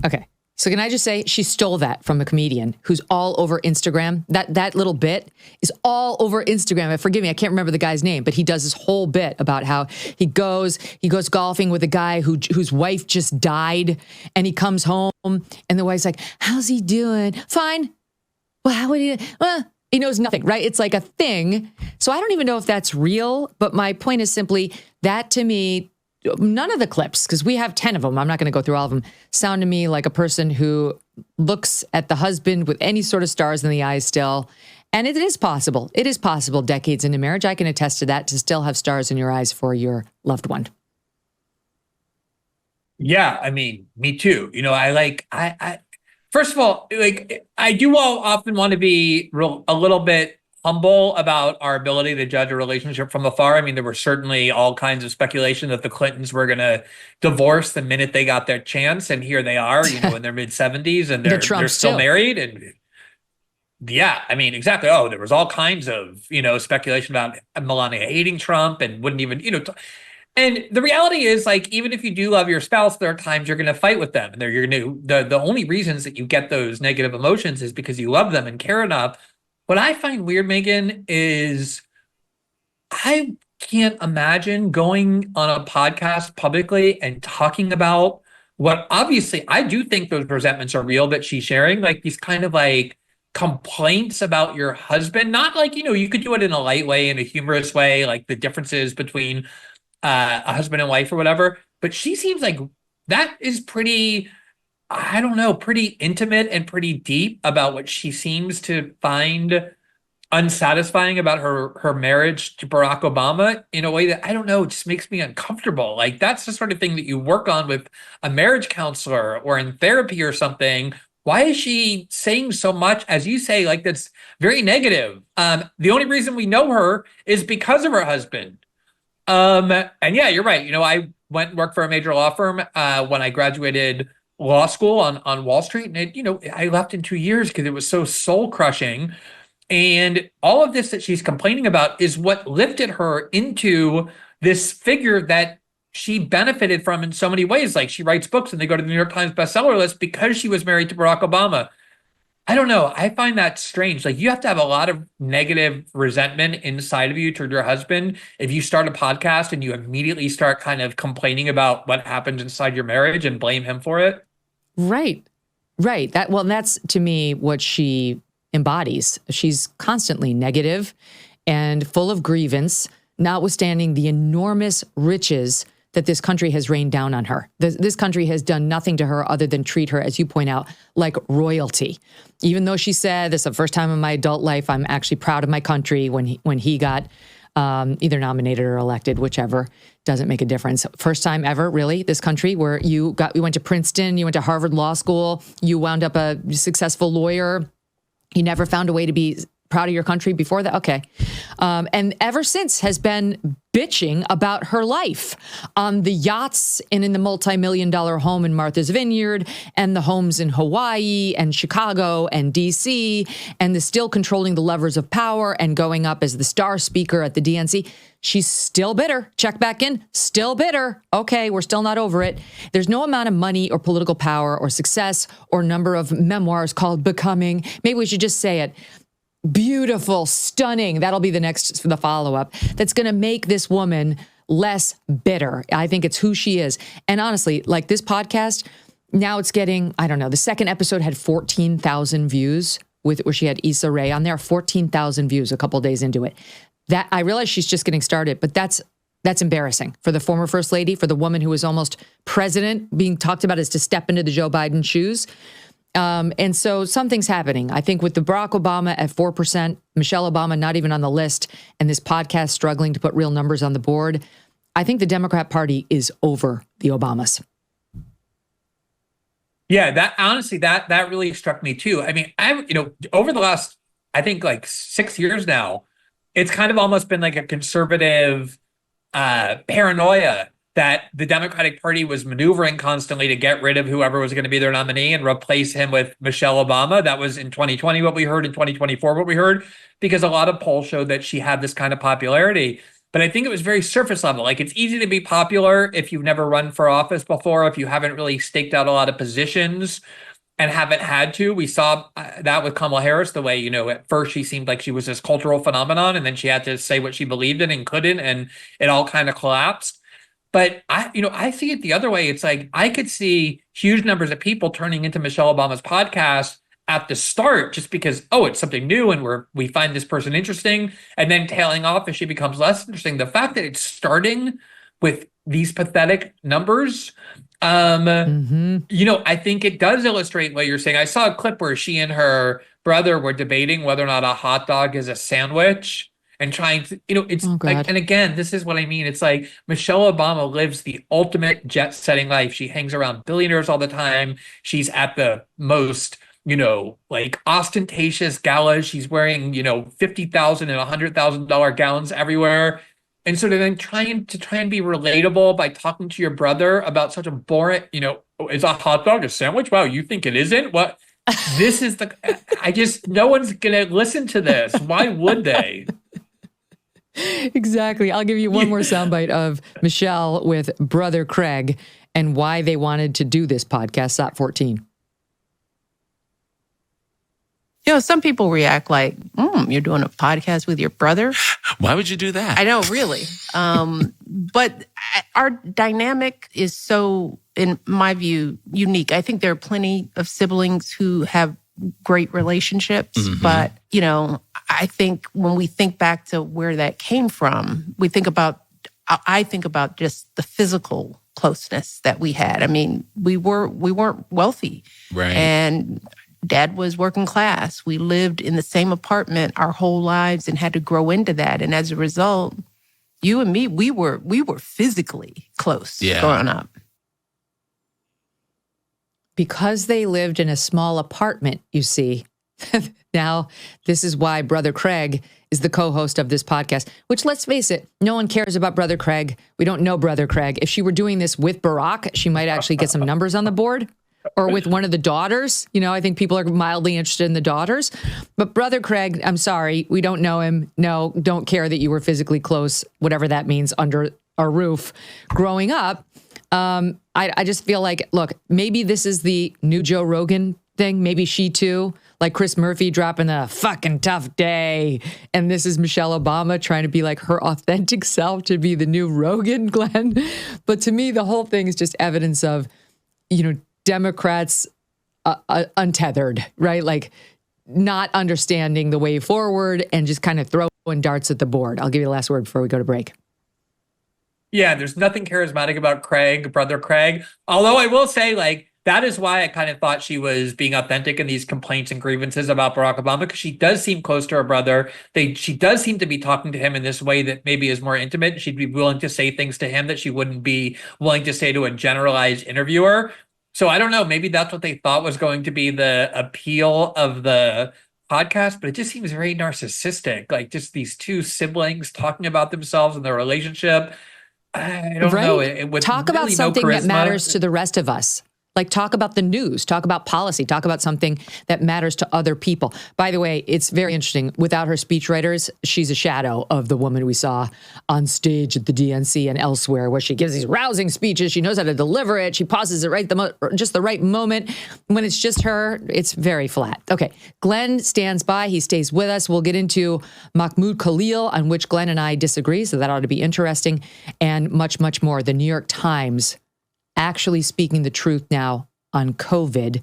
Okay. So can I just say she stole that from a comedian who's all over Instagram. That little bit is all over Instagram. Forgive me, I can't remember the guy's name, but he does this whole bit about how he goes golfing with a guy whose wife just died, and he comes home and the wife's like, how's he doing? Fine. Well, how would he? Well, he knows nothing, right? It's like a thing. So I don't even know if that's real, but my point is simply that to me, none of the clips, because we have 10 of them, I'm not going to go through all of them, sound to me like a person who looks at the husband with any sort of stars in the eyes still. And it is possible. It is possible decades into marriage, I can attest to that, to still have stars in your eyes for your loved one.
Yeah, I mean, me too. I first of all, like, I do often want to be a little bit humble about our ability to judge a relationship from afar. I mean, there were certainly all kinds of speculation that the Clintons were going to divorce the minute they got their chance, and here they are, in their mid-70s, and they're still married. And yeah, I mean, exactly. Oh, there was all kinds of speculation about Melania hating Trump and wouldn't even And the reality is, like, even if you do love your spouse, there are times you're going to fight with them, and the only reasons that you get those negative emotions is because you love them and care enough. What I find weird, Megyn, is I can't imagine going on a podcast publicly and talking about what obviously I do think those resentments are real that she's sharing, like these kind of like complaints about your husband, not like, you could do it in a light way, in a humorous way, like the differences between a husband and wife or whatever. But she seems like that is pretty, I don't know, pretty intimate and pretty deep about what she seems to find unsatisfying about her marriage to Barack Obama in a way that, I don't know, just makes me uncomfortable. Like, that's the sort of thing that you work on with a marriage counselor or in therapy or something. Why is she saying so much, as you say, like, that's very negative? The only reason we know her is because of her husband. And yeah, you're right. I went and worked for a major law firm when I graduated law school on Wall Street. And, I left in 2 years because it was so soul crushing. And all of this that she's complaining about is what lifted her into this figure that she benefited from in so many ways. Like, she writes books and they go to the New York Times bestseller list because she was married to Barack Obama. I don't know. I find that strange. Like, you have to have a lot of negative resentment inside of you toward your husband if you start a podcast and you immediately start kind of complaining about what happened inside your marriage and blame him for it.
Right. That's to me what she embodies. She's constantly negative and full of grievance, notwithstanding the enormous riches that this country has rained down on her. This country has done nothing to her other than treat her, as you point out, like royalty. Even though she said, this is the first time in my adult life I'm actually proud of my country when he got either nominated or elected, whichever, doesn't make a difference. First time ever, really, this country where you went to Princeton, you went to Harvard Law School, you wound up a successful lawyer. You never found a way to be proud of your country before that? Okay. And ever since has been bitching about her life on the yachts and in the multi-million-dollar home in Martha's Vineyard and the homes in Hawaii and Chicago and DC and the still controlling the levers of power and going up as the star speaker at the DNC. She's still bitter. Check back in. Still bitter. Okay, we're still not over it. There's no amount of money or political power or success or number of memoirs called Becoming. Maybe we should just say it. Beautiful, stunning. That'll be the follow-up. That's going to make this woman less bitter. I think it's who she is. And honestly, like this podcast, now it's getting, I don't know, the second episode had 14,000 views where she had Issa Rae on there, 14,000 views a couple days into it. That I realize she's just getting started, but that's embarrassing for the former first lady, for the woman who was almost president, being talked about as to step into the Joe Biden shoes. And so something's happening. I think with the Barack Obama at 4%, Michelle Obama not even on the list, and this podcast struggling to put real numbers on the board, I think the Democrat Party is over the Obamas.
Yeah, that honestly, that really struck me too. I mean, over the last, I think like 6 years now, it's kind of almost been like a conservative paranoia that the Democratic Party was maneuvering constantly to get rid of whoever was going to be their nominee and replace him with Michelle Obama. That was in 2020 what we heard, in 2024 what we heard, because a lot of polls showed that she had this kind of popularity. But I think it was very surface level. Like, it's easy to be popular if you've never run for office before, if you haven't really staked out a lot of positions and haven't had to. We saw that with Kamala Harris, the way, at first she seemed like she was this cultural phenomenon, and then she had to say what she believed in and couldn't, and it all kind of collapsed. But I see it the other way. It's like, I could see huge numbers of people turning into Michelle Obama's podcast at the start just because, it's something new and we find this person interesting, and then tailing off as she becomes less interesting. The fact that it's starting with these pathetic numbers, I think it does illustrate what you're saying. I saw a clip where she and her brother were debating whether or not a hot dog is a sandwich, and trying to, it's like, and again, this is what I mean. It's like Michelle Obama lives the ultimate jet-setting life. She hangs around billionaires all the time. She's at the most, like ostentatious galas. She's wearing, $50,000 and $100,000 gowns everywhere. And so then try and be relatable by talking to your brother about such a boring, is a hot dog a sandwich? Wow, you think it isn't? What? This is no one's going to listen to this. Why would they?
Exactly. I'll give you one more soundbite of Michelle with brother Craig and why they wanted to do this podcast, SOT 14.
Some people react like, you're doing a podcast with your brother?
Why would you do that?
I know, really. But our dynamic is so, in my view, unique. I think there are plenty of siblings who have great relationships. Mm-hmm. But, I think when we think back to where that came from, I think about just the physical closeness that we had. I mean, we weren't wealthy.
Right.
And Dad was working class. We lived in the same apartment our whole lives and had to grow into that. And as a result, you and me, we were physically close growing up.
Because they lived in a small apartment, you see. Now, this is why Brother Craig is the co-host of this podcast, which, let's face it, no one cares about Brother Craig. We don't know Brother Craig. If she were doing this with Barack, she might actually get some numbers on the board. Or with one of the daughters. I think people are mildly interested in the daughters. But Brother Craig, I'm sorry, we don't know him. No, don't care that you were physically close, whatever that means, under a roof growing up. I just feel like, look, maybe this is the new Joe Rogan thing. Maybe she too, like Chris Murphy dropping a fucking tough day. And this is Michelle Obama trying to be like her authentic self to be the new Rogan, Glenn. But to me, the whole thing is just evidence of, Democrats untethered, right? Like not understanding the way forward and just kind of throwing darts at the board. I'll give you the last word before we go to break.
Yeah, there's nothing charismatic about Brother Craig. Although I will say, that is why I kind of thought she was being authentic in these complaints and grievances about Barack Obama, because she does seem close to her brother. She does seem to be talking to him in this way that maybe is more intimate. She'd be willing to say things to him that she wouldn't be willing to say to a generalized interviewer. So I don't know, maybe that's what they thought was going to be the appeal of the podcast, but it just seems very narcissistic, like just these two siblings talking about themselves and their relationship. I don't know.
Talk really about something that matters to the rest of us. Like talk about the news, talk about policy, talk about something that matters to other people. By the way, it's very interesting. Without her speechwriters, she's a shadow of the woman we saw on stage at the DNC and elsewhere, where she gives these rousing speeches. She knows how to deliver it. She pauses it just the right moment. When it's just her, it's very flat. Okay, Glenn stands by. He stays with us. We'll get into Mahmud Khalil, on which Glenn and I disagree, so that ought to be interesting, and much, much more. The New York Times actually speaking the truth now on COVID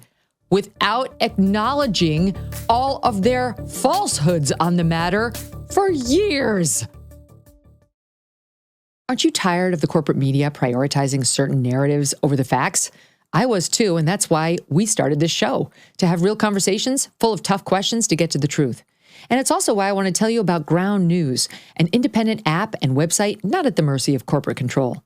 without acknowledging all of their falsehoods on the matter for years. Aren't you tired of the corporate media prioritizing certain narratives over the facts? I was too, and that's why we started this show, to have real conversations full of tough questions to get to the truth. And it's also why I want to tell you about Ground News, an independent app and website not at the mercy of corporate control.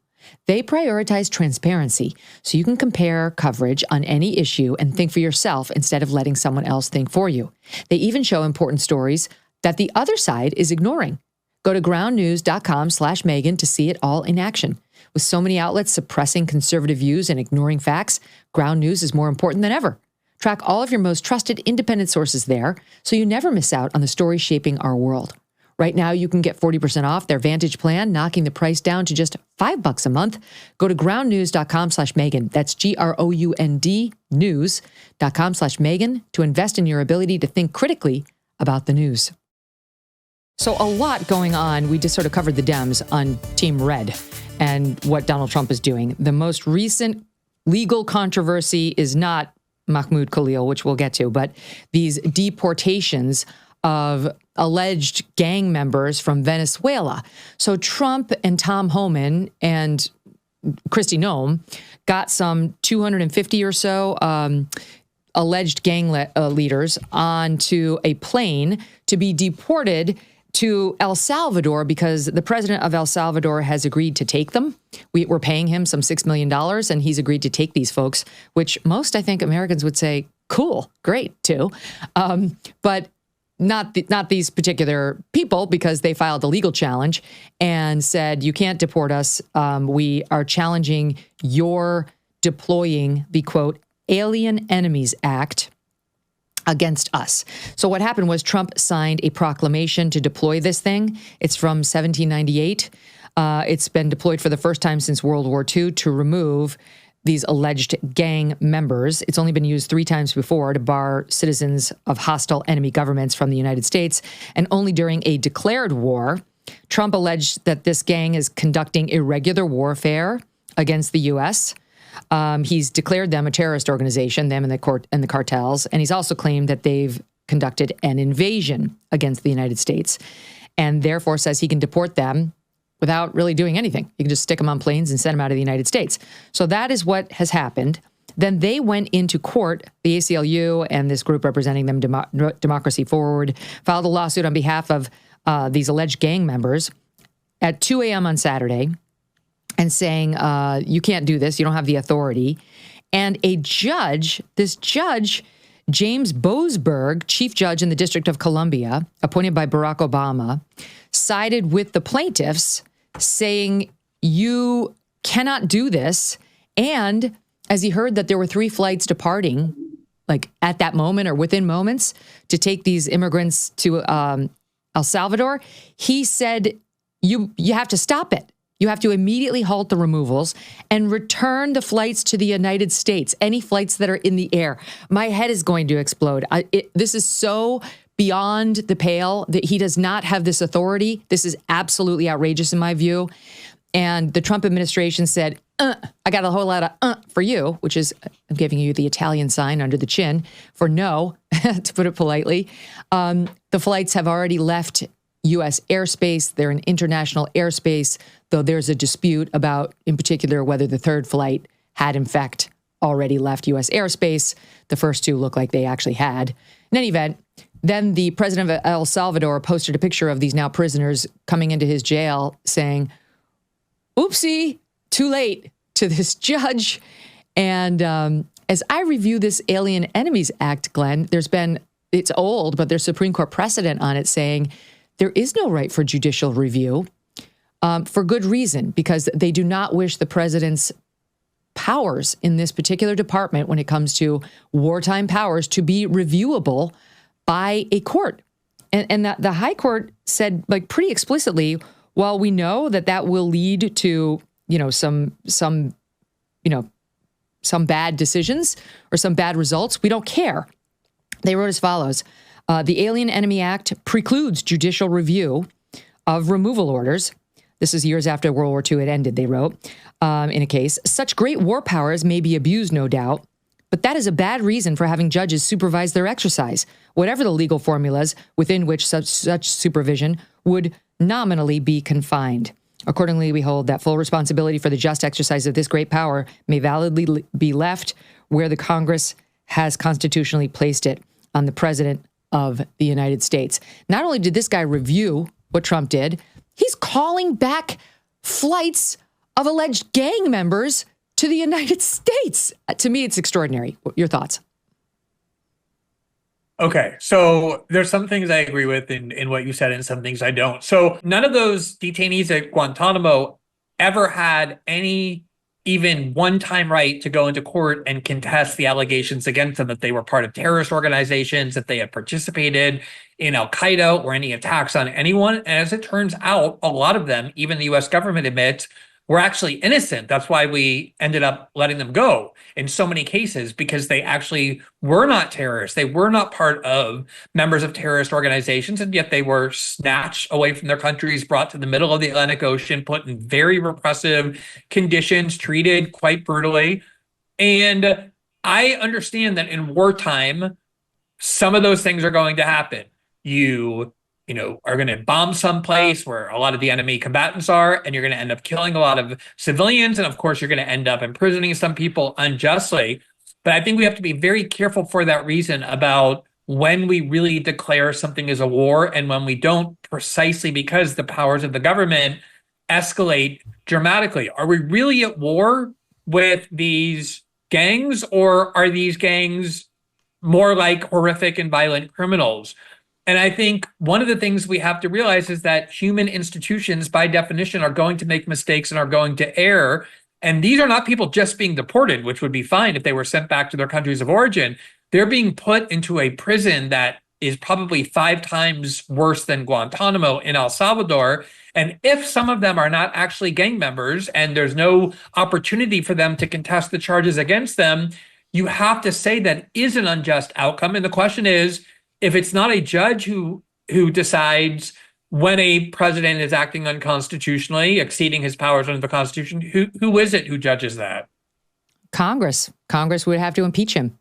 They prioritize transparency so you can compare coverage on any issue and think for yourself instead of letting someone else think for you. They even show important stories that the other side is ignoring. Go to groundnews.com/Megyn to see it all in action. With so many outlets suppressing conservative views and ignoring facts, Ground News is more important than ever. Track all of your most trusted independent sources there so you never miss out on the stories shaping our world. Right now, you can get 40% off their Vantage plan, knocking the price down to just $5 a month. Go to groundnews.com/Megyn. That's GROUND news.com/Megyn to invest in your ability to think critically about the news. So a lot going on. We just sort of covered the Dems on Team Red and what Donald Trump is doing. The most recent legal controversy is not Mahmud Khalil, which we'll get to, but these deportations of alleged gang members from Venezuela. So Trump and Tom Homan and Kristi Noem got some 250 or so alleged gang leaders onto a plane to be deported to El Salvador because the president of El Salvador has agreed to take them. We're paying him some $6 million, and he's agreed to take these folks, which most, I think, Americans would say, cool, great, too. But not these particular people, because they filed a legal challenge and said, you can't deport us. We are challenging your deploying the, quote, Alien Enemies Act against us. So what happened was Trump signed a proclamation to deploy this thing. It's from 1798. It's been deployed for the first time since World War II to remove these alleged gang members. It's only been used 3 times before to bar citizens of hostile enemy governments from the United States, and only during a declared war. Trump alleged that this gang is conducting irregular warfare against the U.S., he's declared them a terrorist organization, them and the cartels, and he's also claimed that they've conducted an invasion against the United States, and therefore says he can deport them without really doing anything. You can just stick them on planes and send them out of the United States. So that is what has happened. Then they went into court, the ACLU and this group representing them, Democracy Forward, filed a lawsuit on behalf of these alleged gang members at 2 a.m. on Saturday, and saying, you can't do this, you don't have the authority. And a judge, this judge, James Boasberg, chief judge in the District of Columbia, appointed by Barack Obama, sided with the plaintiffs, saying, you cannot do this. And as he heard that there were 3 flights departing, like at that moment or within moments, to take these immigrants to El Salvador, he said, you have to stop it. You have to immediately halt the removals and return the flights to the United States, any flights that are in the air. My head is going to explode. This is so beyond the pale that he does not have this authority. This is absolutely outrageous in my view. And the Trump administration said, I got a whole lot of for you, which is, I'm giving you the Italian sign under the chin for no, to put it politely. The flights have already left U.S. airspace. They're in international airspace, though there's a dispute about, in particular, whether the 3rd flight had, in fact, already left U.S. airspace. The first 2 look like they actually had. In any event, then the president of El Salvador posted a picture of these now prisoners coming into his jail saying, oopsie, too late, to this judge. And as I review this Alien Enemies Act, Glenn, it's old, but there's Supreme Court precedent on it saying there is no right for judicial review for good reason, because they do not wish the president's powers in this particular department when it comes to wartime powers to be reviewable by a court. And that the high court said, like, pretty explicitly, while we know that will lead to, some bad decisions or some bad results, we don't care. They wrote as follows. The Alien Enemy Act precludes judicial review of removal orders. This is years after World War II had ended, they wrote, in a case. Such great war powers may be abused, no doubt, but that is a bad reason for having judges supervise their exercise, whatever the legal formulas within which such supervision would nominally be confined. Accordingly, we hold that full responsibility for the just exercise of this great power may validly be left where the Congress has constitutionally placed it, on the President of the United States. Not only did this guy review what Trump did, he's calling back flights of alleged gang members to the United States. To me, it's extraordinary. Your thoughts?
Okay, so there's some things I agree with in what you said and some things I don't. So none of those detainees at Guantanamo ever had any even one-time right to go into court and contest the allegations against them that they were part of terrorist organizations, that they had participated in Al-Qaeda or any attacks on anyone. And as it turns out, a lot of them, even the U.S. government admits, were actually innocent. That's why we ended up letting them go in so many cases, because they actually were not terrorists. They were not part of members of terrorist organizations, and yet they were snatched away from their countries, brought to the middle of the Atlantic Ocean, put in very repressive conditions, treated quite brutally. And I understand that in wartime, some of those things are going to happen. You are going to bomb someplace where a lot of the enemy combatants are, and you're going to end up killing a lot of civilians. And of course, you're going to end up imprisoning some people unjustly. But I think we have to be very careful for that reason about when we really declare something as a war and when we don't, precisely because the powers of the government escalate dramatically. Are we really at war with these gangs, or are these gangs more like horrific and violent criminals? And I think one of the things we have to realize is that human institutions, by definition, are going to make mistakes and are going to err. And these are not people just being deported, which would be fine if they were sent back to their countries of origin. They're being put into a prison that is probably 5 times worse than Guantanamo in El Salvador. And if some of them are not actually gang members and there's no opportunity for them to contest the charges against them, you have to say that is an unjust outcome. And the question is, if it's not a judge who decides when a president is acting unconstitutionally, exceeding his powers under the Constitution, who is it who judges that? Congress.
Congress would have to impeach him.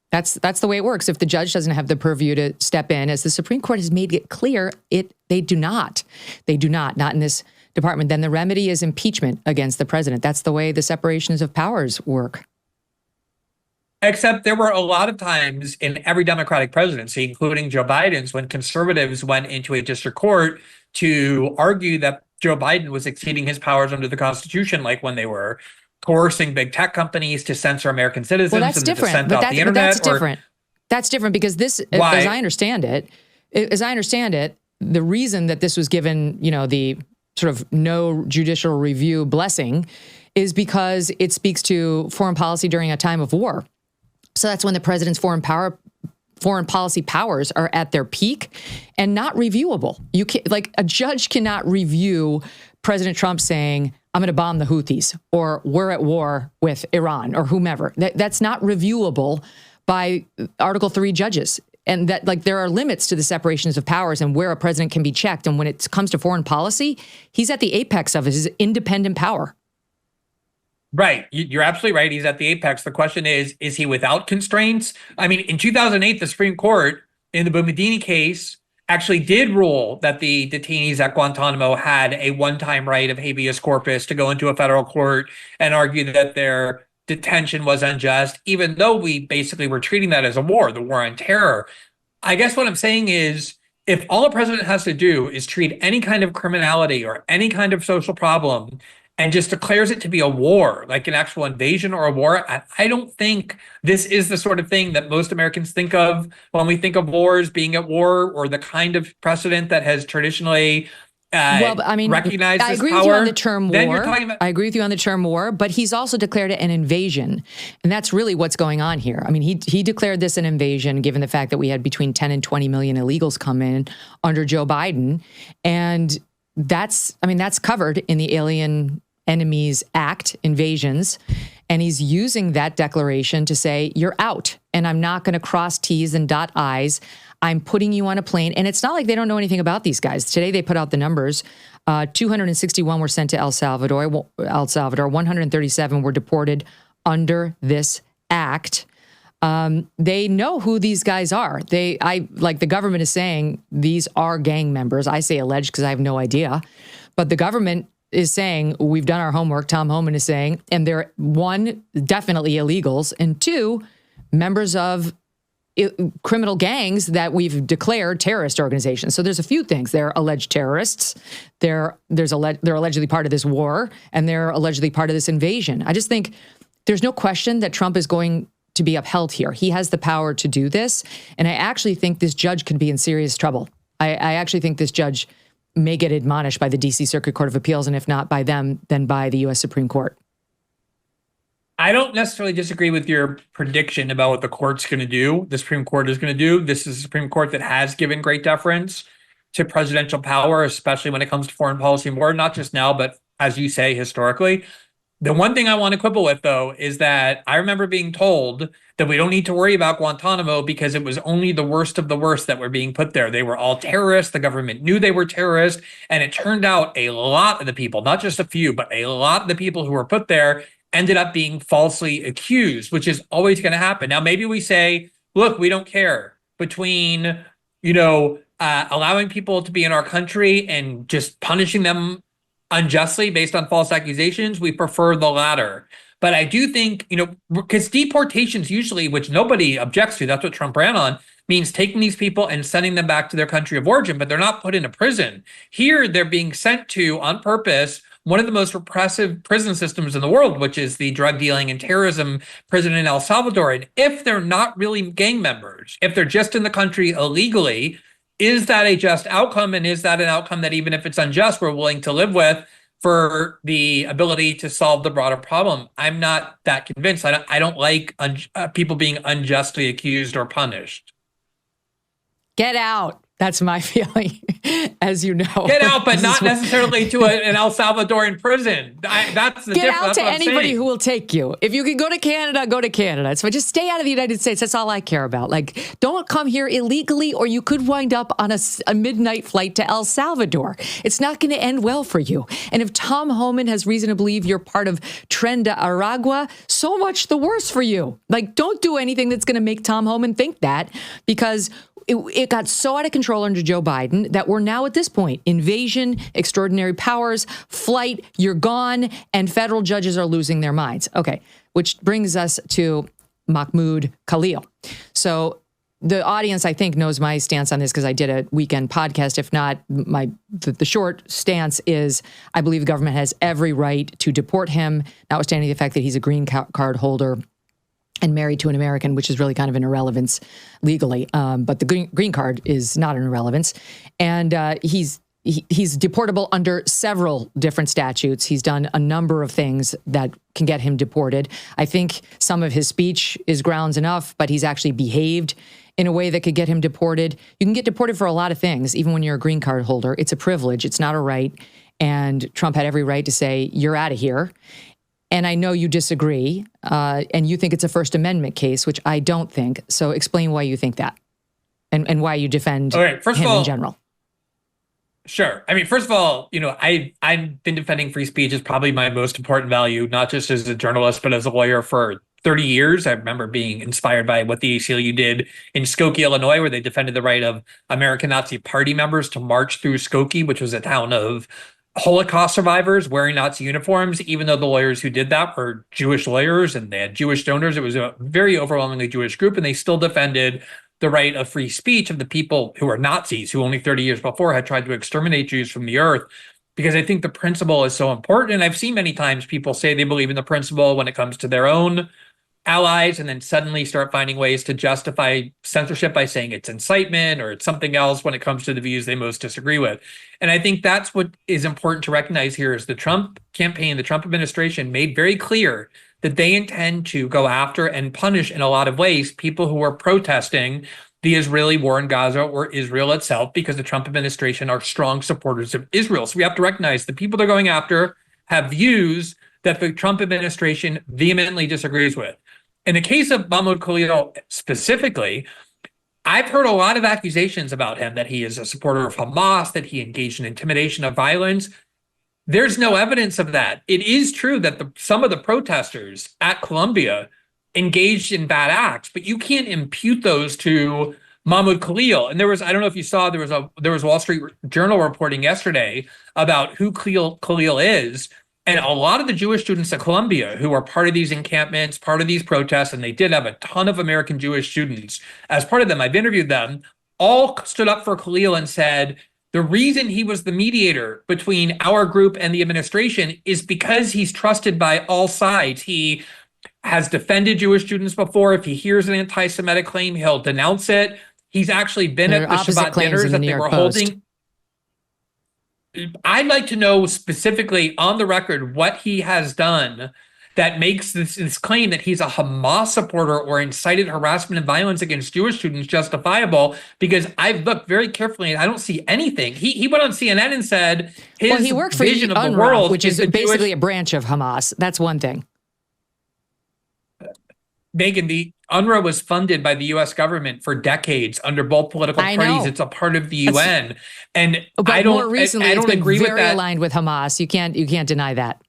That's the way it works. If the judge doesn't have the purview to step in, as the Supreme Court has made it clear, they do not. They do not in this department. Then the remedy is impeachment against the president. That's the way the separations of powers work.
Except there were a lot of times in every Democratic presidency, including Joe Biden's, when conservatives went into a district court to argue that Joe Biden was exceeding his powers under the Constitution, like when they were coercing big tech companies to censor American citizens.
Well, that's different. But that's different. That's different because this, as I understand it, the reason that this was given, the sort of no judicial review blessing is because it speaks to foreign policy during a time of war. So that's when the president's foreign policy powers are at their peak and not reviewable. You can't, a judge cannot review President Trump saying, I'm going to bomb the Houthis, or we're at war with Iran, or whomever. That's not reviewable by Article 3 judges. And that there are limits to the separations of powers and where a president can be checked. And when it comes to foreign policy, he's at the apex of his independent power.
Right. You're absolutely right. He's at the apex. The question is he without constraints? I mean, in 2008, the Supreme Court in the Boumediene case actually did rule that the detainees at Guantanamo had a one-time right of habeas corpus to go into a federal court and argue that their detention was unjust, even though we basically were treating that as a war, the war on terror. I guess what I'm saying is, if all a president has to do is treat any kind of criminality or any kind of social problem and just declares it to be a war, like an actual invasion or a war, I don't think this is the sort of thing that most Americans think of when we think of wars being at war, or the kind of precedent that has traditionally recognized this power.
I agree with you on the term war. I agree with you on the term war, but he's also declared it an invasion. And that's really what's going on here. I mean, he declared this an invasion, given the fact that we had between 10 and 20 million illegals come in under Joe Biden. And that's covered in the Alien Enemies Act, invasions. And he's using that declaration to say, you're out, and I'm not going to cross T's and dot I's. I'm putting you on a plane. And it's not like they don't know anything about these guys. Today, they put out the numbers. 261 were sent to El Salvador. 137 were deported under this act, they know who these guys are. The government is saying these are gang members. I say alleged because I have no idea, but the government is saying we've done our homework. Tom Homan is saying, and they're one, definitely illegals, and two, members of criminal gangs that we've declared terrorist organizations. So there's a few things. They're alleged terrorists. They're allegedly part of this war, and they're allegedly part of this invasion. I just think there's no question that Trump is going to be upheld here. He has the power to do this, and I actually think this judge could be in serious trouble. I actually think this judge may get admonished by the D.C. Circuit Court of Appeals, and if not by them, then by the U.S. Supreme Court.
I don't necessarily disagree with your prediction about what the court's going to do, the Supreme Court is going to do. This is a Supreme Court that has given great deference to presidential power, especially when it comes to foreign policy and war, not just now, but as you say, historically. The one thing I want to quibble with, though, is that I remember being told that we don't need to worry about Guantanamo because it was only the worst of the worst that were being put there. They were all terrorists. The government knew they were terrorists. And it turned out a lot of the people, not just a few, but a lot of the people who were put there ended up being falsely accused, which is always going to happen. Now, maybe we say, look, we don't care between, allowing people to be in our country and just punishing them unjustly based on false accusations. We prefer the latter. But I do think, because deportations usually, which nobody objects to, that's what Trump ran on, means taking these people and sending them back to their country of origin, but they're not put in a prison. Here, they're being sent to, on purpose, one of the most repressive prison systems in the world, which is the drug dealing and terrorism prison in El Salvador. And if they're not really gang members, if they're just in the country illegally, is that a just outcome? And is that an outcome that even if it's unjust, we're willing to live with for the ability to solve the broader problem? I'm not that convinced. I don't like people being unjustly accused or punished.
Get out. That's my feeling, as you know.
Get out, but not necessarily to an El Salvadoran prison. That's the difference.
Get out to anybody who will take you. If you can go to Canada, go to Canada. So just stay out of the United States. That's all I care about. Don't come here illegally, or you could wind up on a midnight flight to El Salvador. It's not going to end well for you. And if Tom Homan has reason to believe you're part of Tren de Aragua, so much the worse for you. Don't do anything that's going to make Tom Homan think that, because it got so out of control under Joe Biden that we're now at this point. Invasion, extraordinary powers, flight, you're gone, and federal judges are losing their minds. Okay, which brings us to Mahmud Khalil. So the audience, I think, knows my stance on this because I did a weekend podcast. If not, the short stance is I believe the government has every right to deport him, notwithstanding the fact that he's a green card holder and married to an American, which is really kind of an irrelevance legally. But the green card is not an irrelevance. And he's deportable under several different statutes. He's done a number of things that can get him deported. I think some of his speech is grounds enough, but he's actually behaved in a way that could get him deported. You can get deported for a lot of things, even when you're a green card holder. It's a privilege. It's not a right. And Trump had every right to say, you're out of here. And I know you disagree, and you think it's a First Amendment case, which I don't think. So explain why you think that, and why you defend him in general.
Sure. I mean, first of all, I've been defending free speech as probably my most important value, not just as a journalist, but as a lawyer for 30 years. I remember being inspired by what the ACLU did in Skokie, Illinois, where they defended the right of American Nazi Party members to march through Skokie, which was a town of Holocaust survivors wearing Nazi uniforms, even though the lawyers who did that were Jewish lawyers and they had Jewish donors. It was a very overwhelmingly Jewish group, and they still defended the right of free speech of the people who are Nazis, who only 30 years before had tried to exterminate Jews from the earth, because I think the principle is so important. And I've seen many times people say they believe in the principle when it comes to their own allies, and then suddenly start finding ways to justify censorship by saying it's incitement or it's something else when it comes to the views they most disagree with. And I think that's what is important to recognize here is the Trump campaign, the Trump administration made very clear that they intend to go after and punish in a lot of ways people who are protesting the Israeli war in Gaza or Israel itself, because the Trump administration are strong supporters of Israel. So we have to recognize the people they're going after have views that the Trump administration vehemently disagrees with. In the case of Mahmud Khalil specifically, I've heard a lot of accusations about him, that he is a supporter of Hamas, that he engaged in intimidation of violence. There's no evidence of that. It is true that some of the protesters at Columbia engaged in bad acts, but you can't impute those to Mahmud Khalil. And there was, I don't know if you saw, there was Wall Street Journal reporting yesterday about who Khalil is. And a lot of the Jewish students at Columbia who are part of these encampments, part of these protests, and they did have a ton of American Jewish students as part of them. I've interviewed them, all stood up for Khalil and said, the reason he was the mediator between our group and the administration is because he's trusted by all sides. He has defended Jewish students before. If he hears an anti-Semitic claim, he'll denounce it. He's actually been at the Shabbat dinners that they were holding. I'd like to know specifically on the record what he has done that makes this claim that he's a Hamas supporter or incited harassment and violence against Jewish students justifiable, because I've looked very carefully and I don't see anything. He went on CNN and said his
he worked for
vision of
UNRWA,
the world,
which is basically a branch of Hamas. That's one thing.
Megyn, the UNRWA was funded by the U.S. government for decades under both political parties. It's a part of the UN,
but
I don't.
More recently,
I don't agree with that.
Very aligned with Hamas. You can't deny that.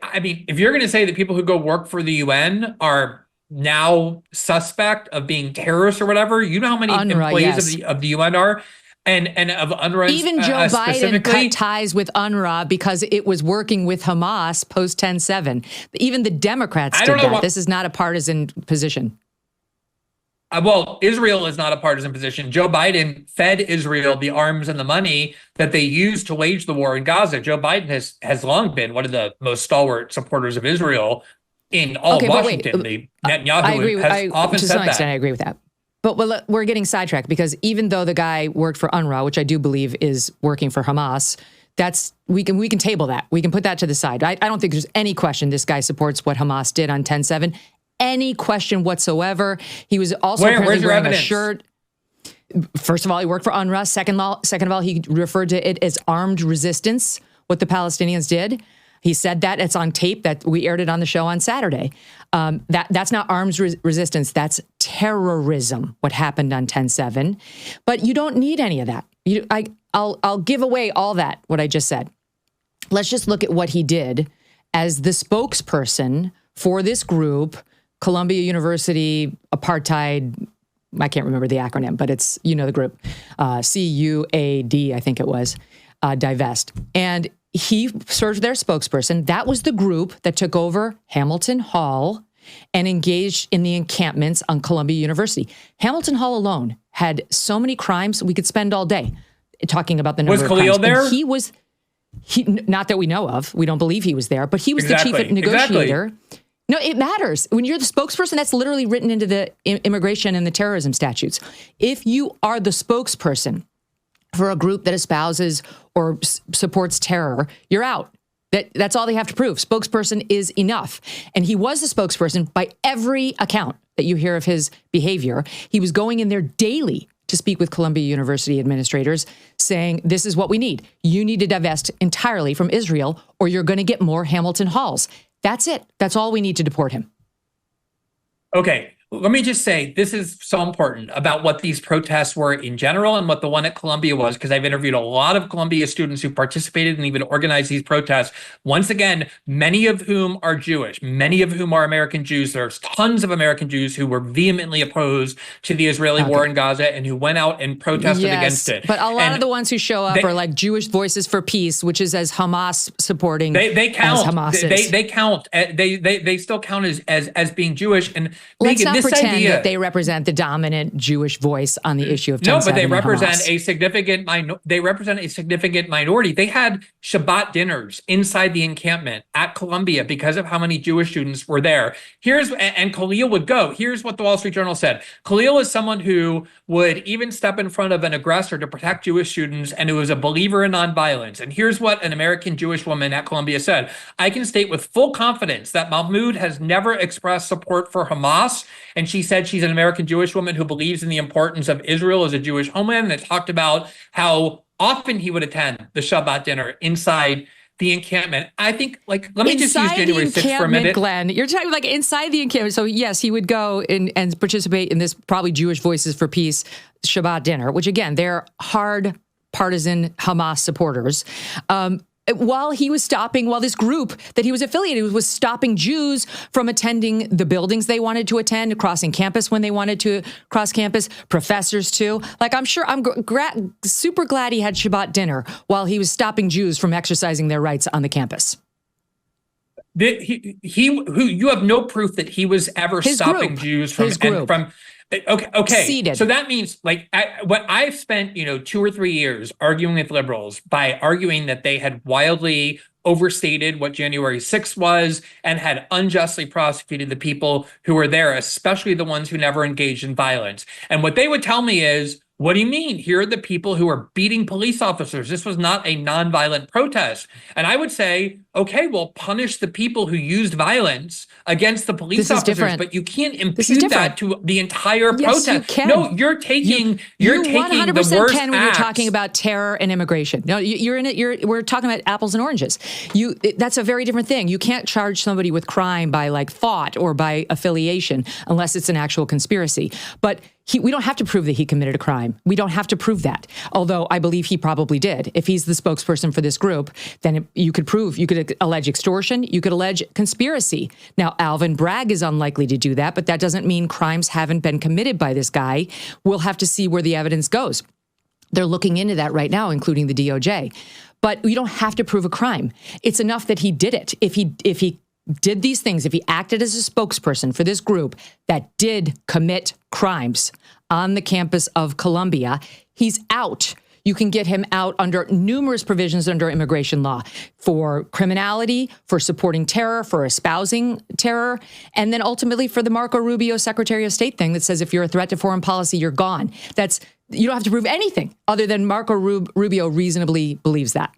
I mean, if you're going to say that people who go work for the UN are now suspect of being terrorists or whatever, you know how many
UNRWA,
employees of the UN are? And of UNRWA,
even Joe Biden cut ties with UNRWA because it was working with Hamas post 10/7. Even the Democrats did that. This is not a partisan position.
Well, Israel is not a partisan position. Joe Biden fed Israel the arms and the money that they used to wage the war in Gaza. Joe Biden has long been one of the most stalwart supporters of Israel in all of Washington. Netanyahu has often said that.
I agree with that. But we're getting sidetracked because even though the guy worked for UNRWA, which I do believe is working for Hamas, we can table that. We can put that to the side. I don't think there's any question this guy supports what Hamas did on 10/7. Any question whatsoever. He was also apparently wearing a shirt. First of all, he worked for UNRWA. Second of all, he referred to it as armed resistance, what the Palestinians did. He said that. It's on tape that we aired it on the show on Saturday. That's not arms resistance. That's terrorism, what happened on 10/7. But you don't need any of that. I'll give away all that, what I just said. Let's just look at what he did as the spokesperson for this group, Columbia University Apartheid, I can't remember the acronym, but it's, the group, CUAD, I think it was, divest. And he served their spokesperson. That was the group that took over Hamilton Hall and engaged in the encampments on Columbia University. Hamilton Hall alone had so many crimes, we could spend all day talking about the number of crimes.
Was Khalil there?
And he not that we know of. We don't believe he was there, but he was the chief negotiator. Exactly. No, it matters. When you're the spokesperson, that's literally written into the immigration and the terrorism statutes. If you are the spokesperson for a group that espouses or supports terror, you're out. That's all they have to prove. Spokesperson is enough. And he was the spokesperson by every account that you hear of his behavior. He was going in there daily to speak with Columbia University administrators saying, this is what we need. You need to divest entirely from Israel or you're going to get more Hamilton Halls. That's it. That's all we need to deport him.
Okay. Let me just say, this is so important about what these protests were in general and what the one at Columbia was, because I've interviewed a lot of Columbia students who participated and even organized these protests. Once again, many of whom are Jewish, many of whom are American Jews. There's tons of American Jews who were vehemently opposed to the Israeli war in Gaza and who went out and protested against it.
But a lot of the ones who show up are like Jewish Voices for Peace, which is as Hamas supporting.
They count.
As Hamas is.
They count. They still count as being Jewish. And
let's not pretend that they represent the dominant Jewish voice on the issue of 10/7.
No, but they represent a significant minority. They had Shabbat dinners inside the encampment at Columbia because of how many Jewish students were there. And Khalil would go. Here's what the Wall Street Journal said. Khalil is someone who would even step in front of an aggressor to protect Jewish students and who is a believer in nonviolence. And here's what an American Jewish woman at Columbia said. I can state with full confidence that Mahmud has never expressed support for Hamas. And she said she's an American Jewish woman who believes in the importance of Israel as a Jewish homeland. And it talked about how often he would attend the Shabbat dinner inside the encampment. I think, let me just use January 6th for a minute.
Glenn, you're talking inside the encampment. So yes, he would go and participate in this probably Jewish Voices for Peace Shabbat dinner, which again, they're hard partisan Hamas supporters. while this group that he was affiliated with was stopping Jews from attending the buildings they wanted to attend, crossing campus when they wanted to cross campus, professors too. Like, I'm super glad he had Shabbat dinner while he was stopping Jews from exercising their rights on the campus.
You have no proof that he was ever stopping Jews from. Okay.
Seated.
So that means, like, what I've spent, 2 or 3 years arguing with liberals by arguing that they had wildly overstated what January 6th was and had unjustly prosecuted the people who were there, especially the ones who never engaged in violence. And what they would tell me is, what do you mean? Here are the people who are beating police officers. This was not a nonviolent protest. And I would say, okay, well, punish the people who used violence against the police officers, but you can't impute that to the entire protest.
You can.
No, you're taking the worst
can when you're talking about terror and immigration. No, you're in it. We're talking about apples and oranges. That's a very different thing. You can't charge somebody with crime by like thought or by affiliation unless it's an actual conspiracy. But we don't have to prove that he committed a crime. We don't have to prove that. Although I believe he probably did. If he's the spokesperson for this group, then you could allege extortion. You could allege conspiracy. Now, Alvin Bragg is unlikely to do that, but that doesn't mean crimes haven't been committed by this guy. We'll have to see where the evidence goes. They're looking into that right now, including the DOJ. But you don't have to prove a crime. It's enough that he did it. If he did these things, if he acted as a spokesperson for this group that did commit crimes on the campus of Columbia, he's out. You can get him out under numerous provisions under immigration law for criminality, for supporting terror, for espousing terror, and then ultimately for the Marco Rubio Secretary of State thing that says if you're a threat to foreign policy, you're gone. You don't have to prove anything other than Marco Rubio reasonably believes that.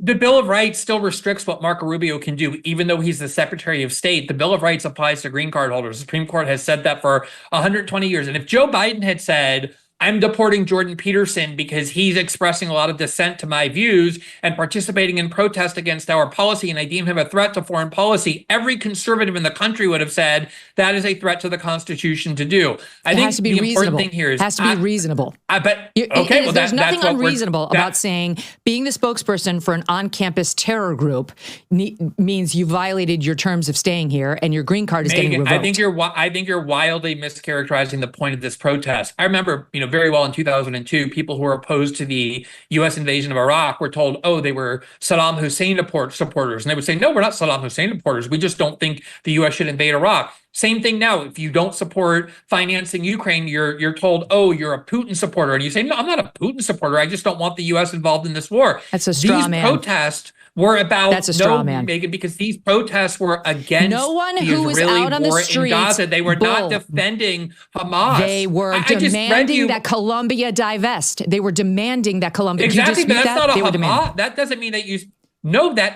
The Bill of Rights still restricts what Marco Rubio can do, even though he's the Secretary of State. The Bill of Rights applies to green card holders. The Supreme Court has said that for 120 years. And if Joe Biden had said, I'm deporting Jordan Peterson because he's expressing a lot of dissent to my views and participating in protest against our policy, and I deem him a threat to foreign policy, every conservative in the country would have said that is a threat to the Constitution to do. I think the important thing here is...
It has to be reasonable. There's nothing unreasonable about saying being the spokesperson for an on-campus terror group means you violated your terms of staying here and your green card is getting revoked.
I think you're wildly mischaracterizing the point of this protest. I remember, very well in 2002, people who were opposed to the U.S. invasion of Iraq were told, they were Saddam Hussein supporters. And they would say, no, we're not Saddam Hussein supporters. We just don't think the U.S. should invade Iraq. Same thing now. If you don't support financing Ukraine, you're told, you're a Putin supporter. And you say, no, I'm not a Putin supporter. I just don't want the U.S. involved in this war.
That's a straw man.
These protests were about
Megyn,
because these protests were against
no one
the
who
Israeli
was out on the
war
streets.
in Gaza. They were not defending Hamas.
They were demanding that Colombia divest. They were demanding that Colombia.
Exactly, but that's not a
Hamas.
That doesn't mean that you. No, the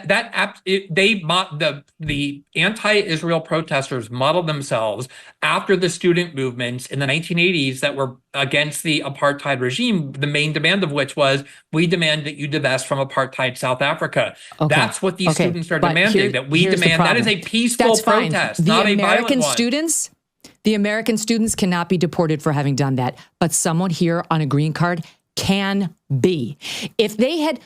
anti-Israel protesters modeled themselves after the student movements in the 1980s that were against the apartheid regime, the main demand of which was, we demand that you divest from apartheid South Africa. Okay. That's what these students are demanding, that we demand. That is a peaceful protest, not a violent one.
The American students cannot be deported for having done that, but someone here on a green card can be. If they had,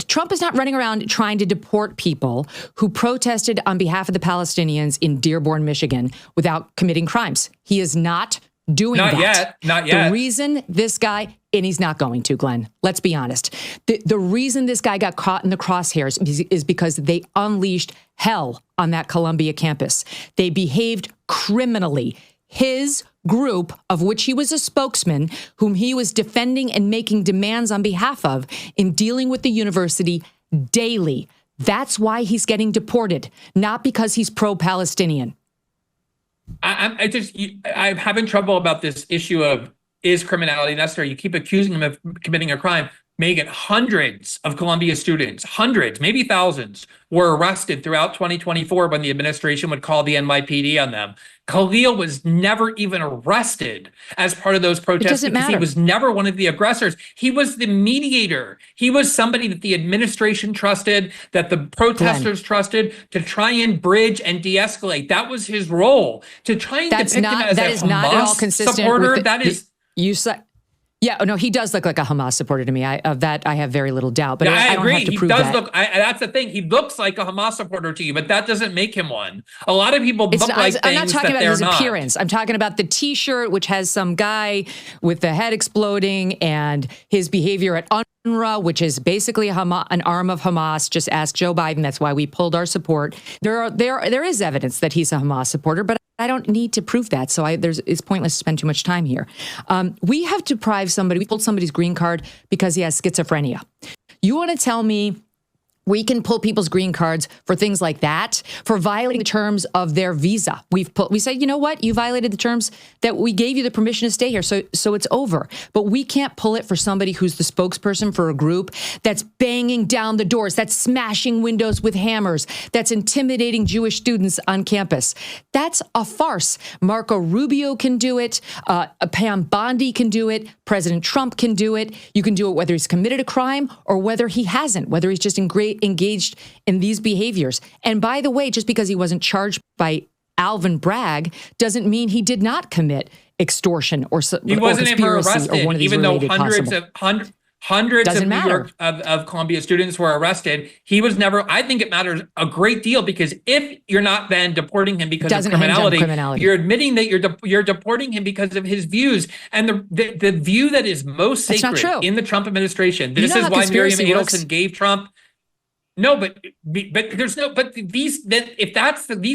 Trump is not running around trying to deport people who protested on behalf of the Palestinians in Dearborn, Michigan, without committing crimes. He is not doing that.
Not yet.
The reason this guy, and he's not going to, Glenn, let's be honest. The reason this guy got caught in the crosshairs is because they unleashed hell on that Columbia campus. They behaved criminally. His group, of which he was a spokesman, whom he was defending and making demands on behalf of in dealing with the university daily. That's why he's getting deported, not because he's pro-Palestinian.
I'm having trouble about this issue of, is criminality necessary? You keep accusing him of committing a crime. Megyn, hundreds of Columbia students, hundreds, maybe thousands, were arrested throughout 2024 when the administration would call the NYPD on them. Khalil was never even arrested as part of those protests because he was never one of the aggressors. He was the mediator. He was somebody that the administration trusted, that the protesters trusted to try and bridge and de-escalate. That was his role. To try and depict him as a Hamas supporter, that is...
You said... Yeah, no, he does look like a Hamas supporter to me. Of that, I have very little doubt. But
Yeah,
I
I
don't
agree.
have to
He
prove
does
that.
look. That's the thing. He looks like a Hamas supporter to you, but that doesn't make him one. A lot of people look like things
I'm not talking
that
about
they're
his
not.
appearance. I'm talking about the T-shirt, which has some guy with the head exploding, and his behavior at UNRWA, which is basically an arm of Hamas. Just ask Joe Biden. That's why we pulled our support. There is evidence that he's a Hamas supporter, but I don't need to prove that, so it's pointless to spend too much time here. We have deprived somebody, we pulled somebody's green card because he has schizophrenia. You want to tell me we can pull people's green cards for things like that, for violating the terms of their visa? We said, you know what? You violated the terms that we gave you the permission to stay here, so it's over. But we can't pull it for somebody who's the spokesperson for a group that's banging down the doors, that's smashing windows with hammers, that's intimidating Jewish students on campus. That's a farce. Marco Rubio can do it. Pam Bondi can do it. President Trump can do it. You can do it whether he's committed a crime or whether he hasn't, whether he's just engaged in these behaviors. And by the way, just because he wasn't charged by Alvin Bragg doesn't mean he did not commit extortion or
he wasn't ever arrested,
or one of these
even though hundreds of New York of Columbia students were arrested. He was never. I think it matters a great deal, because if you're not then deporting him because of criminality, you're admitting that you're deporting him because of his views. And the view that is most sacred in the Trump administration. This is why Miriam Adelson gave Trump. No, but there's no, but these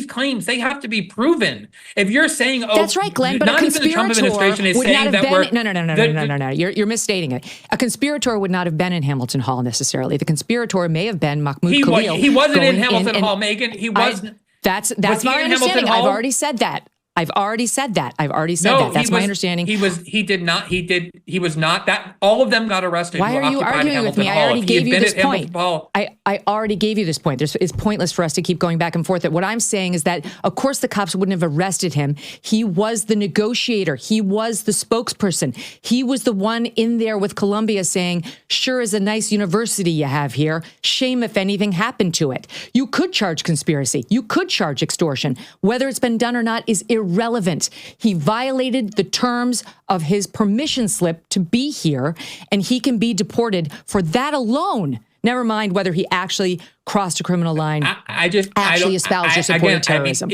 claims, they have to be proven. If you're saying, oh,
that's right, Glenn, but
not even the Trump administration is saying that
no. You're misstating it. A conspirator would not have been in Hamilton Hall necessarily. The conspirator may have been Mahmud Khalil.
He wasn't in Hamilton Hall, Megyn. He wasn't.
That's my understanding. I've already said that. That's my understanding.
He was not that. All of them got arrested.
Why are you arguing with me? I already gave you this point. I already gave you this point. It's pointless for us to keep going back and forth. What I'm saying is that, of course, the cops wouldn't have arrested him. He was the negotiator. He was the spokesperson. He was the one in there with Columbia saying, sure is a nice university you have here. Shame if anything happened to it. You could charge conspiracy. You could charge extortion. Whether it's been done or not is irrelevant. He violated the terms of his permission slip to be here, and he can be deported for that alone. Never mind whether he actually crossed a criminal line, actually espoused or supported terrorism.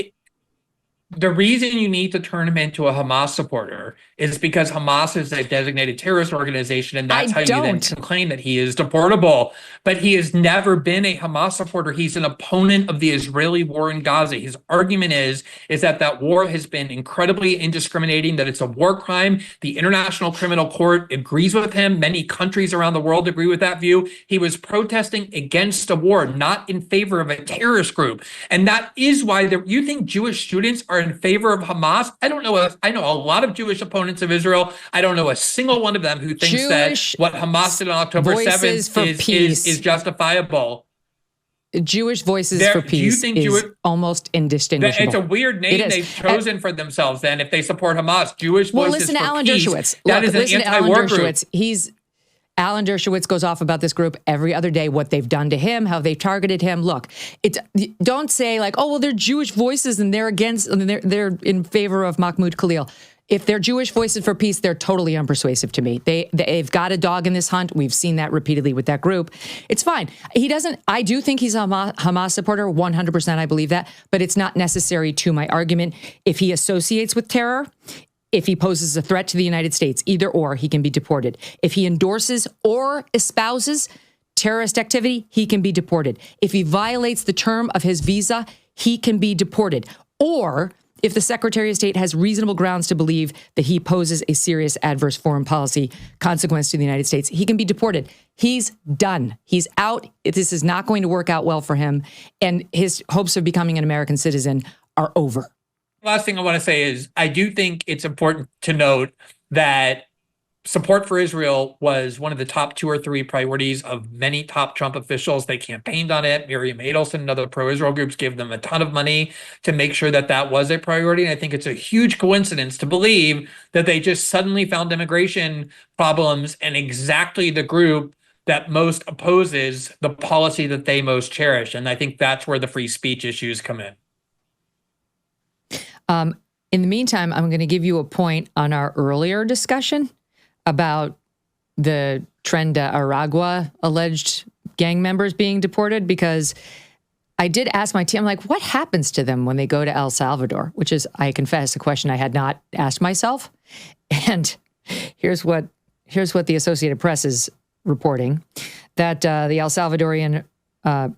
The reason you need to turn him into a Hamas supporter is because Hamas is a designated terrorist organization, and that's how you then claim that he is deportable. But he has never been a Hamas supporter. He's an opponent of the Israeli war in Gaza. His argument is that war has been incredibly indiscriminating, that it's a war crime. The International Criminal Court agrees with him. Many countries around the world agree with that view. He was protesting against a war, not in favor of a terrorist group. And that is why you think Jewish students are in favor of Hamas. I don't know. I know a lot of Jewish opponents of Israel. I don't know a single one of them who thinks that what Hamas did on October 7th is justifiable.
Jewish Voices for Peace is almost indistinguishable.
It's a weird name they've chosen for themselves then if they support Hamas. Jewish Voices
listen to
for
Alan
Peace.
Dershowitz.
That is an anti-war group.
Alan Dershowitz goes off about this group every other day, what they've done to him, how they've targeted him. Look, don't say like, oh, well, they're Jewish Voices and they're in favor of Mahmoud Khalil. If they're Jewish Voices for Peace, they're totally unpersuasive to me. They've got a dog in this hunt. We've seen that repeatedly with that group. It's fine. I do think he's a Hamas supporter, 100%. I believe that, but it's not necessary to my argument. If he associates with terror, if he poses a threat to the United States, either or, he can be deported. If he endorses or espouses terrorist activity, he can be deported. If he violates the term of his visa, he can be deported. Or if the Secretary of State has reasonable grounds to believe that he poses a serious adverse foreign policy consequence to the United States, he can be deported. He's done. He's out. This is not going to work out well for him. And his hopes of becoming an American citizen are over.
Last thing I want to say is I do think it's important to note that support for Israel was one of the top 2 or 3 priorities of many top Trump officials. They campaigned on it. Miriam Adelson and other pro-Israel groups gave them a ton of money to make sure that was a priority. And I think it's a huge coincidence to believe that they just suddenly found immigration problems and exactly the group that most opposes the policy that they most cherish. And I think that's where the free speech issues come in.
In the meantime, I'm going to give you a point on our earlier discussion about the Tren de Aragua alleged gang members being deported, because I did ask my team, I'm like, what happens to them when they go to El Salvador? Which is, I confess, a question I had not asked myself. And here's what the Associated Press is reporting, that the El Salvadorian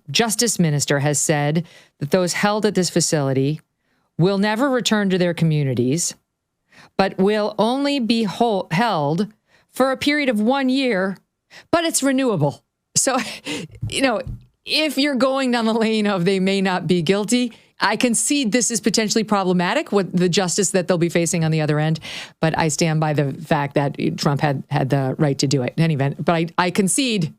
justice minister has said that those held at this facility will never return to their communities, but will only be held for a period of 1 year, but it's renewable. So, if you're going down the lane of they may not be guilty, I concede this is potentially problematic with the justice that they'll be facing on the other end. But I stand by the fact that Trump had the right to do it in any event. But I concede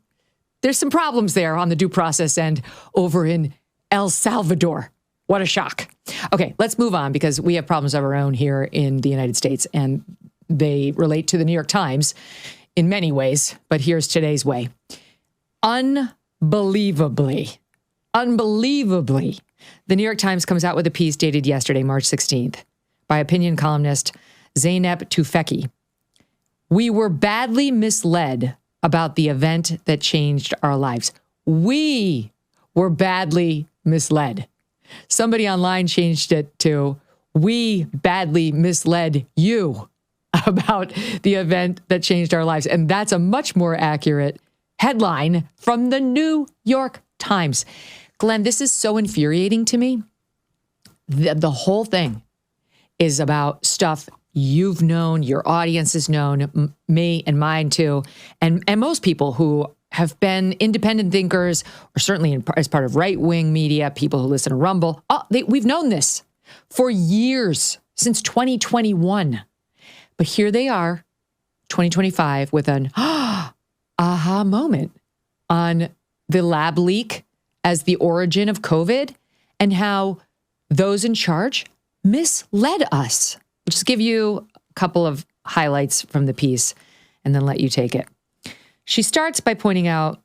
there's some problems there on the due process end over in El Salvador. What a shock. Okay, let's move on, because we have problems of our own here in the United States, and they relate to the New York Times in many ways. But here's today's way. Unbelievably, the New York Times comes out with a piece dated yesterday, March 16th, by opinion columnist Zeynep Tufekci. We were badly misled about the event that changed our lives. We were badly misled. Somebody online changed it to, we badly misled you about the event that changed our lives. And that's a much more accurate headline from the New York Times. Glenn, this is so infuriating to me. The whole thing is about stuff you've known, your audience has known, me and mine too, and most people who have been independent thinkers, or certainly as part of right-wing media, people who listen to Rumble. We've known this for years, since 2021. But here they are, 2025, with an aha moment on the lab leak as the origin of COVID and how those in charge misled us. I'll just give you a couple of highlights from the piece and then let you take it. She starts by pointing out,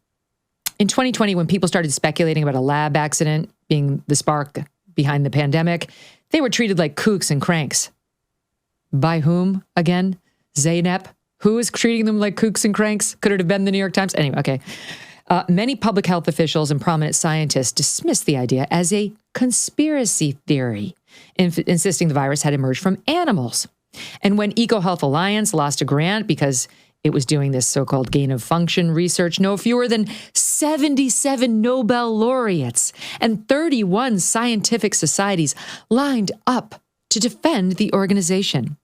in 2020, when people started speculating about a lab accident being the spark behind the pandemic, they were treated like kooks and cranks. By whom, again? Zeynep. Who is treating them like kooks and cranks? Could it have been the New York Times? Anyway, okay. Many public health officials and prominent scientists dismissed the idea as a conspiracy theory, insisting the virus had emerged from animals. And when EcoHealth Alliance lost a grant because it was doing this so-called gain-of-function research, no fewer than 77 Nobel laureates and 31 scientific societies lined up to defend the organization.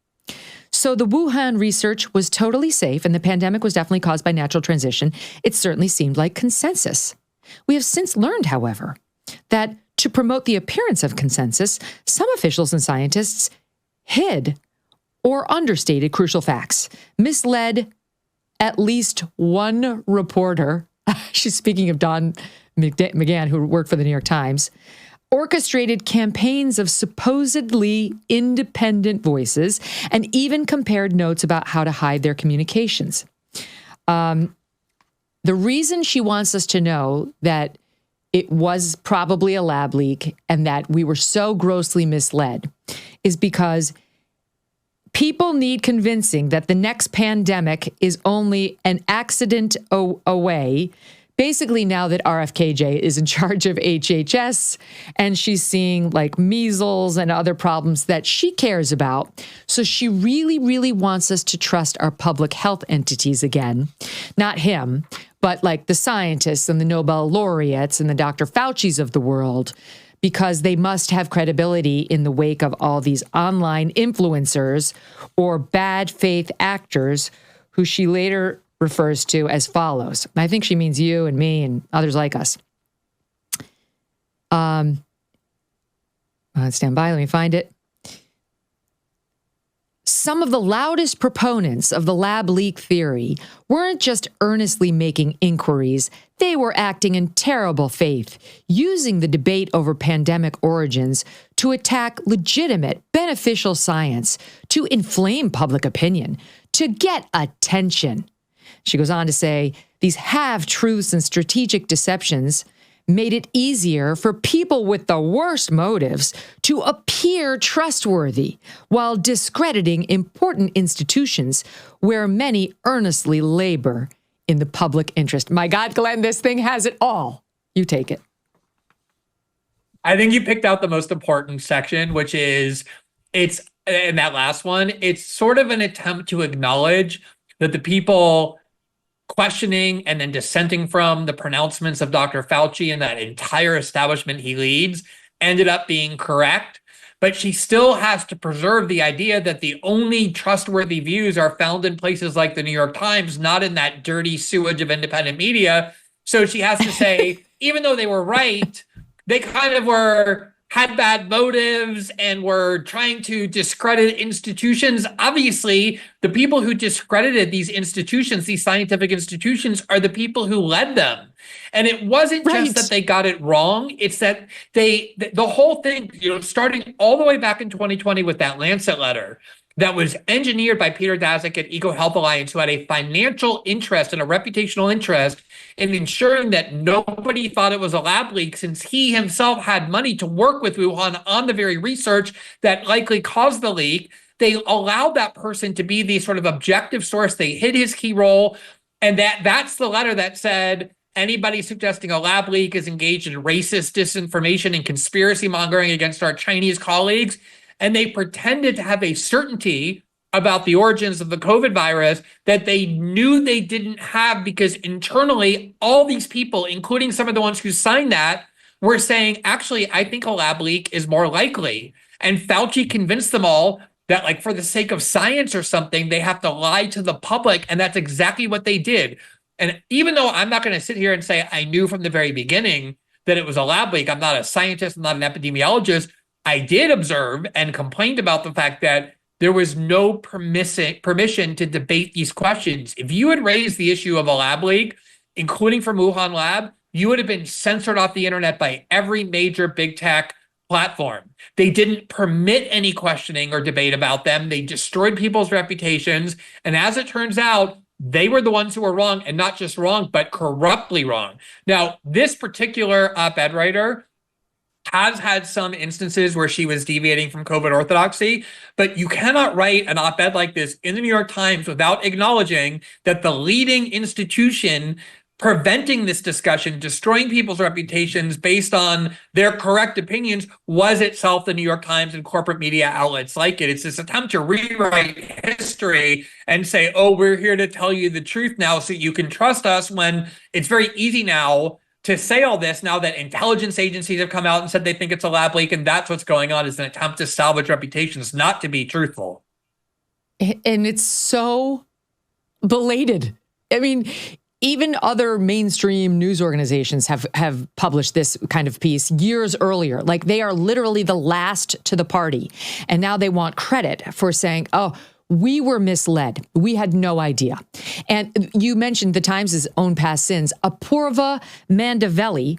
So the Wuhan research was totally safe, and the pandemic was definitely caused by natural transition. It certainly seemed like consensus. We have since learned, however, that to promote the appearance of consensus, some officials and scientists hid or understated crucial facts, misled at least one reporter. She's speaking of Don McGann, who worked for the New York Times, orchestrated campaigns of supposedly independent voices, and even compared notes about how to hide their communications. The reason she wants us to know that it was probably a lab leak and that we were so grossly misled is because people need convincing that the next pandemic is only an accident away. Basically, now that RFKJ is in charge of HHS and she's seeing like measles and other problems that she cares about. So she really, really wants us to trust our public health entities again. Not him, but like the scientists and the Nobel laureates and the Dr. Fauci's of the world, because they must have credibility in the wake of all these online influencers or bad faith actors who she later refers to as follows. I think she means you and me and others like us. Stand by, let me find it. Some of the loudest proponents of the lab leak theory weren't just earnestly making inquiries, they were acting in terrible faith, using the debate over pandemic origins to attack legitimate, beneficial science, to inflame public opinion, to get attention. She goes on to say, these half-truths and strategic deceptions made it easier for people with the worst motives to appear trustworthy while discrediting important institutions where many earnestly labor in the public interest. My God, Glenn, this thing has it all. You take it.
I think you picked out the most important section, which is it's in that last one. It's sort of an attempt to acknowledge that the people questioning and then dissenting from the pronouncements of Dr. Fauci and that entire establishment he leads ended up being correct. But she still has to preserve the idea that the only trustworthy views are found in places like the New York Times, not in that dirty sewage of independent media. So she has to say, even though they were right, they kind of had bad motives and were trying to discredit institutions. Obviously, the people who discredited these institutions, these scientific institutions, are the people who led them. And it wasn't just that they got it wrong. It's that the whole thing, starting all the way back in 2020 with that Lancet letter that was engineered by Peter Daszak at EcoHealth Alliance, who had a financial interest and a reputational interest in ensuring that nobody thought it was a lab leak, since he himself had money to work with Wuhan on the very research that likely caused the leak. They allowed that person to be the sort of objective source. They hid his key role. And that's the letter that said, anybody suggesting a lab leak is engaged in racist disinformation and conspiracy mongering against our Chinese colleagues. And they pretended to have a certainty about the origins of the COVID virus that they knew they didn't have, because internally, all these people, including some of the ones who signed that, were saying, actually, I think a lab leak is more likely. And Fauci convinced them all that, like, for the sake of science or something, they have to lie to the public. And that's exactly what they did. And even though I'm not going to sit here and say I knew from the very beginning that it was a lab leak, I'm not a scientist, I'm not an epidemiologist, I did observe and complained about the fact that there was no permission to debate these questions. If you had raised the issue of a lab leak, including from Wuhan lab, you would have been censored off the internet by every major big tech platform. They didn't permit any questioning or debate about them. They destroyed people's reputations. And as it turns out, they were the ones who were wrong, and not just wrong, but corruptly wrong. Now, this particular op-ed writer has had some instances where she was deviating from COVID orthodoxy, but you cannot write an op-ed like this in the New York Times without acknowledging that the leading institution preventing this discussion, destroying people's reputations based on their correct opinions, was itself the New York Times and corporate media outlets like it. It's this attempt to rewrite history and say, oh, we're here to tell you the truth now so you can trust us, when it's very easy now to say all this now that intelligence agencies have come out and said they think it's a lab leak, and that's what's going on, is an attempt to salvage reputations, not to be truthful.
And it's so belated. I mean, even other mainstream news organizations have published this kind of piece years earlier. Like, they are literally the last to the party. And now they want credit for saying, oh, we were misled. We had no idea. And you mentioned the Times' own past sins. Apurva Mandavelli,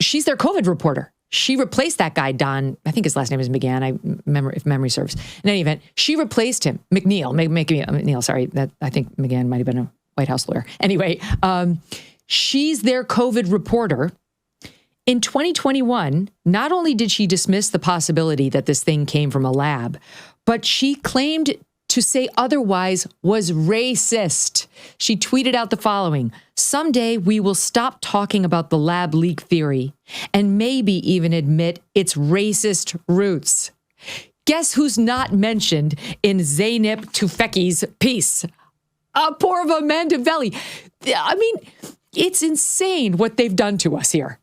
she's their COVID reporter. She replaced that guy, Don, I think his last name is McGann, if memory serves. In any event, she replaced him. McNeil, sorry. I think McGann might have been a White House lawyer. Anyway, she's their COVID reporter. In 2021, not only did she dismiss the possibility that this thing came from a lab, but she claimed to say otherwise was racist. She tweeted out the following: someday we will stop talking about the lab leak theory and maybe even admit its racist roots. Guess who's not mentioned in Zeynep Tufekci's piece? Apurva Mandavelli. I mean, it's insane what they've done to us here.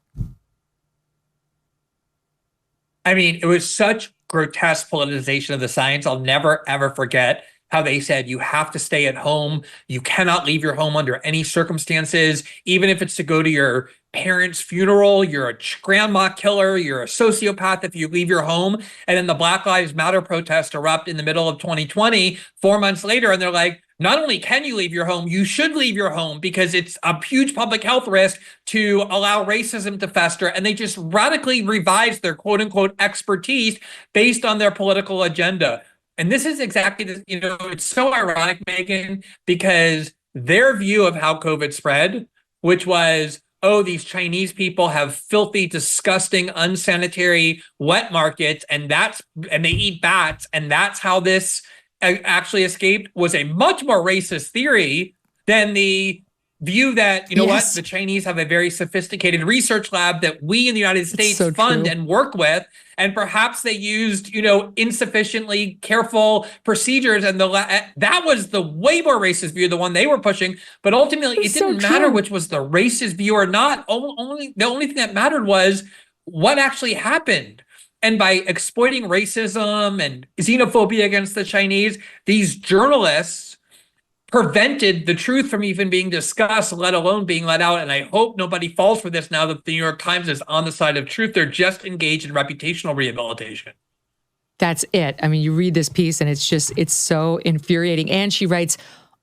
I mean, it was such grotesque politicization of the science. I'll never, ever forget how they said you have to stay at home. You cannot leave your home under any circumstances, even if it's to go to your parents' funeral. You're a grandma killer. You're a sociopath if you leave your home. And then the Black Lives Matter protests erupt in the middle of 2020, 4 months later, and they're like, not only can you leave your home, you should leave your home because it's a huge public health risk to allow racism to fester. And they just radically revised their quote unquote expertise based on their political agenda. And this is exactly this, it's so ironic, Megyn, because their view of how COVID spread, which was, oh, these Chinese people have filthy, disgusting, unsanitary wet markets, and they eat bats, and that's how this actually escaped, was a much more racist theory than the view that, what, the Chinese have a very sophisticated research lab that we in the United States fund and work with, and perhaps they used, insufficiently careful procedures, and that was the way more racist view, the one they were pushing. But ultimately, it didn't matter which was the racist view or not. The only thing that mattered was what actually happened. And by exploiting racism and xenophobia against the Chinese, these journalists prevented the truth from even being discussed, let alone being let out. And I hope nobody falls for this now that the New York Times is on the side of truth. They're just engaged in reputational rehabilitation.
That's it. I mean, you read this piece and it's so infuriating. And she writes,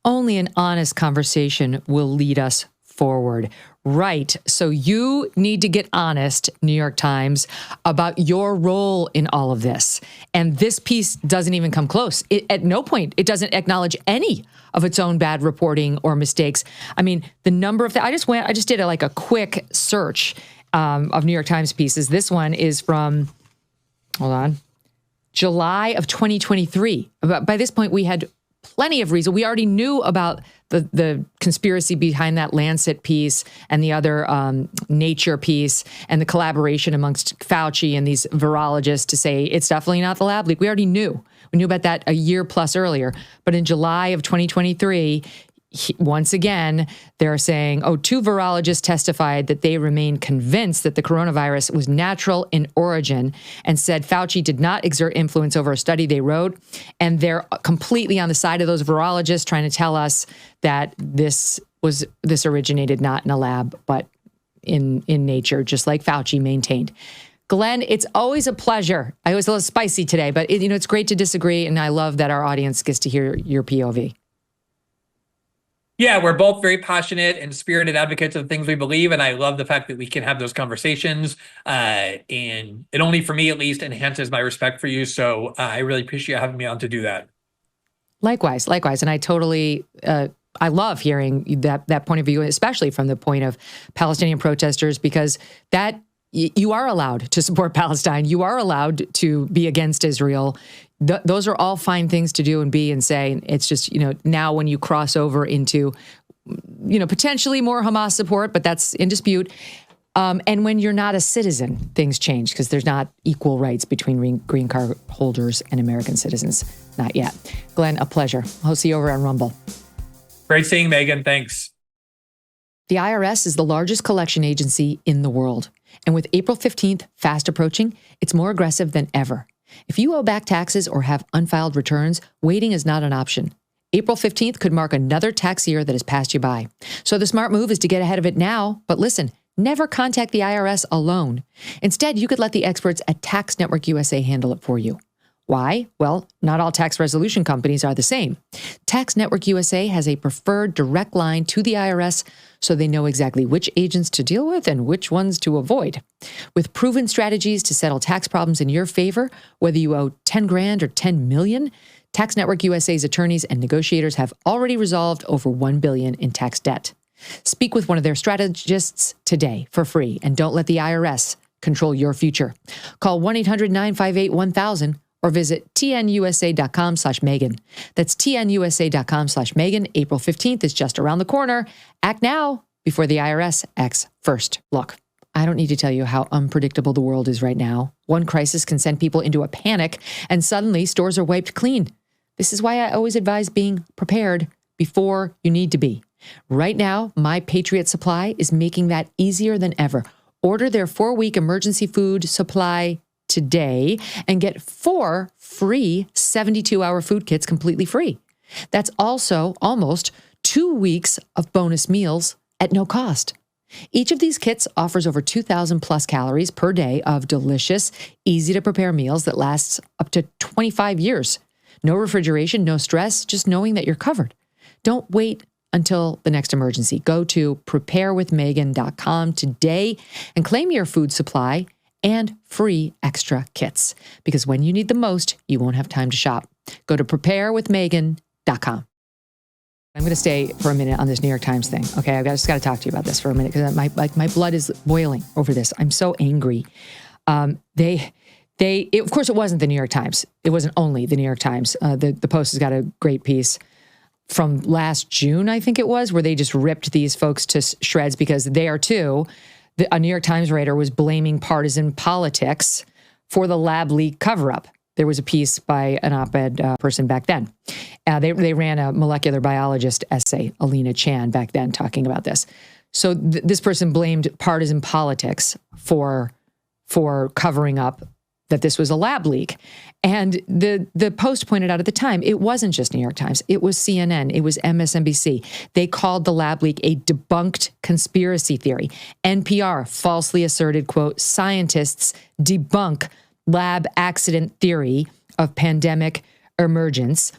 only an honest conversation will lead us forward. Right. So you need to get honest, New York Times, about your role in all of this. And this piece doesn't even come close. At no point, it doesn't acknowledge any of its own bad reporting or mistakes. I mean, the number of I just did a quick search of New York Times pieces. This one is from, July of 2023. By this point, we had plenty of reason. We already knew about the conspiracy behind that Lancet piece and the other Nature piece and the collaboration amongst Fauci and these virologists to say it's definitely not the lab leak. We already knew. We knew about that a year plus earlier. But in July of 2023, once again, they're saying, two virologists testified that they remain convinced that the coronavirus was natural in origin and said Fauci did not exert influence over a study they wrote. And they're completely on the side of those virologists trying to tell us that this originated not in a lab, but in nature, just like Fauci maintained. Glenn, it's always a pleasure. I was a little spicy today, but it's great to disagree. And I love that our audience gets to hear your POV.
Yeah, we're both very passionate and spirited advocates of the things we believe, and I love the fact that we can have those conversations. And it only, for me at least, enhances my respect for you. So I really appreciate you having me on to do that. Likewise.
And I totally, I love hearing that point of view, especially from the point of Palestinian protesters, because that you are allowed to support Palestine. You are allowed to be against Israel. Those are all fine things to do and be and say. It's just, now when you cross over into, potentially more Hamas support, but that's in dispute. And when you're not a citizen, things change because there's not equal rights between green card holders and American citizens. Not yet. Glenn, a pleasure. I'll see you over on Rumble.
Great seeing Megyn. Thanks.
The IRS is the largest collection agency in the world. And with April 15th fast approaching, it's more aggressive than ever. If you owe back taxes or have unfiled returns, waiting is not an option. April 15th could mark another tax year that has passed you by. So the smart move is to get ahead of it now. But listen, never contact the IRS alone. Instead, you could let the experts at Tax Network USA handle it for you. Why? Well, not all tax resolution companies are the same. Tax Network USA has a preferred direct line to the IRS, so they know exactly which agents to deal with and which ones to avoid. With proven strategies to settle tax problems in your favor, whether you owe 10 grand or 10 million, Tax Network USA's attorneys and negotiators have already resolved over $1 billion in tax debt. Speak with one of their strategists today for free, and don't let the IRS control your future. Call 1-800-958-1000 or visit tnusa.com/Megyn. That's tnusa.com/Megyn. April 15th is just around the corner. Act now before the IRS acts first. Look, I don't need to tell you how unpredictable the world is right now. One crisis can send people into a panic, and suddenly stores are wiped clean. This is why I always advise being prepared before you need to be. Right now, My Patriot Supply is making that easier than ever. Order their 4-week emergency food supply today and get 4 free 72-hour food kits completely free. That's also almost 2 weeks of bonus meals at no cost. Each of these kits offers over 2,000 plus calories per day of delicious, easy to prepare meals that lasts up to 25 years. No refrigeration, no stress, just knowing that you're covered. Don't wait until the next emergency. Go to preparewithmegan.com today and claim your food supply and free extra kits. Because when you need the most, you won't have time to shop. Go to preparewithmegan.com. I'm going to stay for a minute on this New York Times thing. Okay, just got to talk to you about this for a minute because my blood is boiling over this. I'm so angry. Of course, it wasn't the New York Times. It wasn't only the New York Times. The Post has got a great piece from last June, I think it was, where they just ripped these folks to shreds because they are too. A New York Times writer was blaming partisan politics for the lab leak cover-up. There was a piece by an op-ed person back then. They ran a molecular biologist essay, Alina Chan, back then talking about this. So this person blamed partisan politics for covering up that this was a lab leak. And the Post pointed out at the time, it wasn't just New York Times. It was CNN. It was MSNBC. They called the lab leak a debunked conspiracy theory. NPR falsely asserted, quote, scientists debunk lab accident theory of pandemic emergence.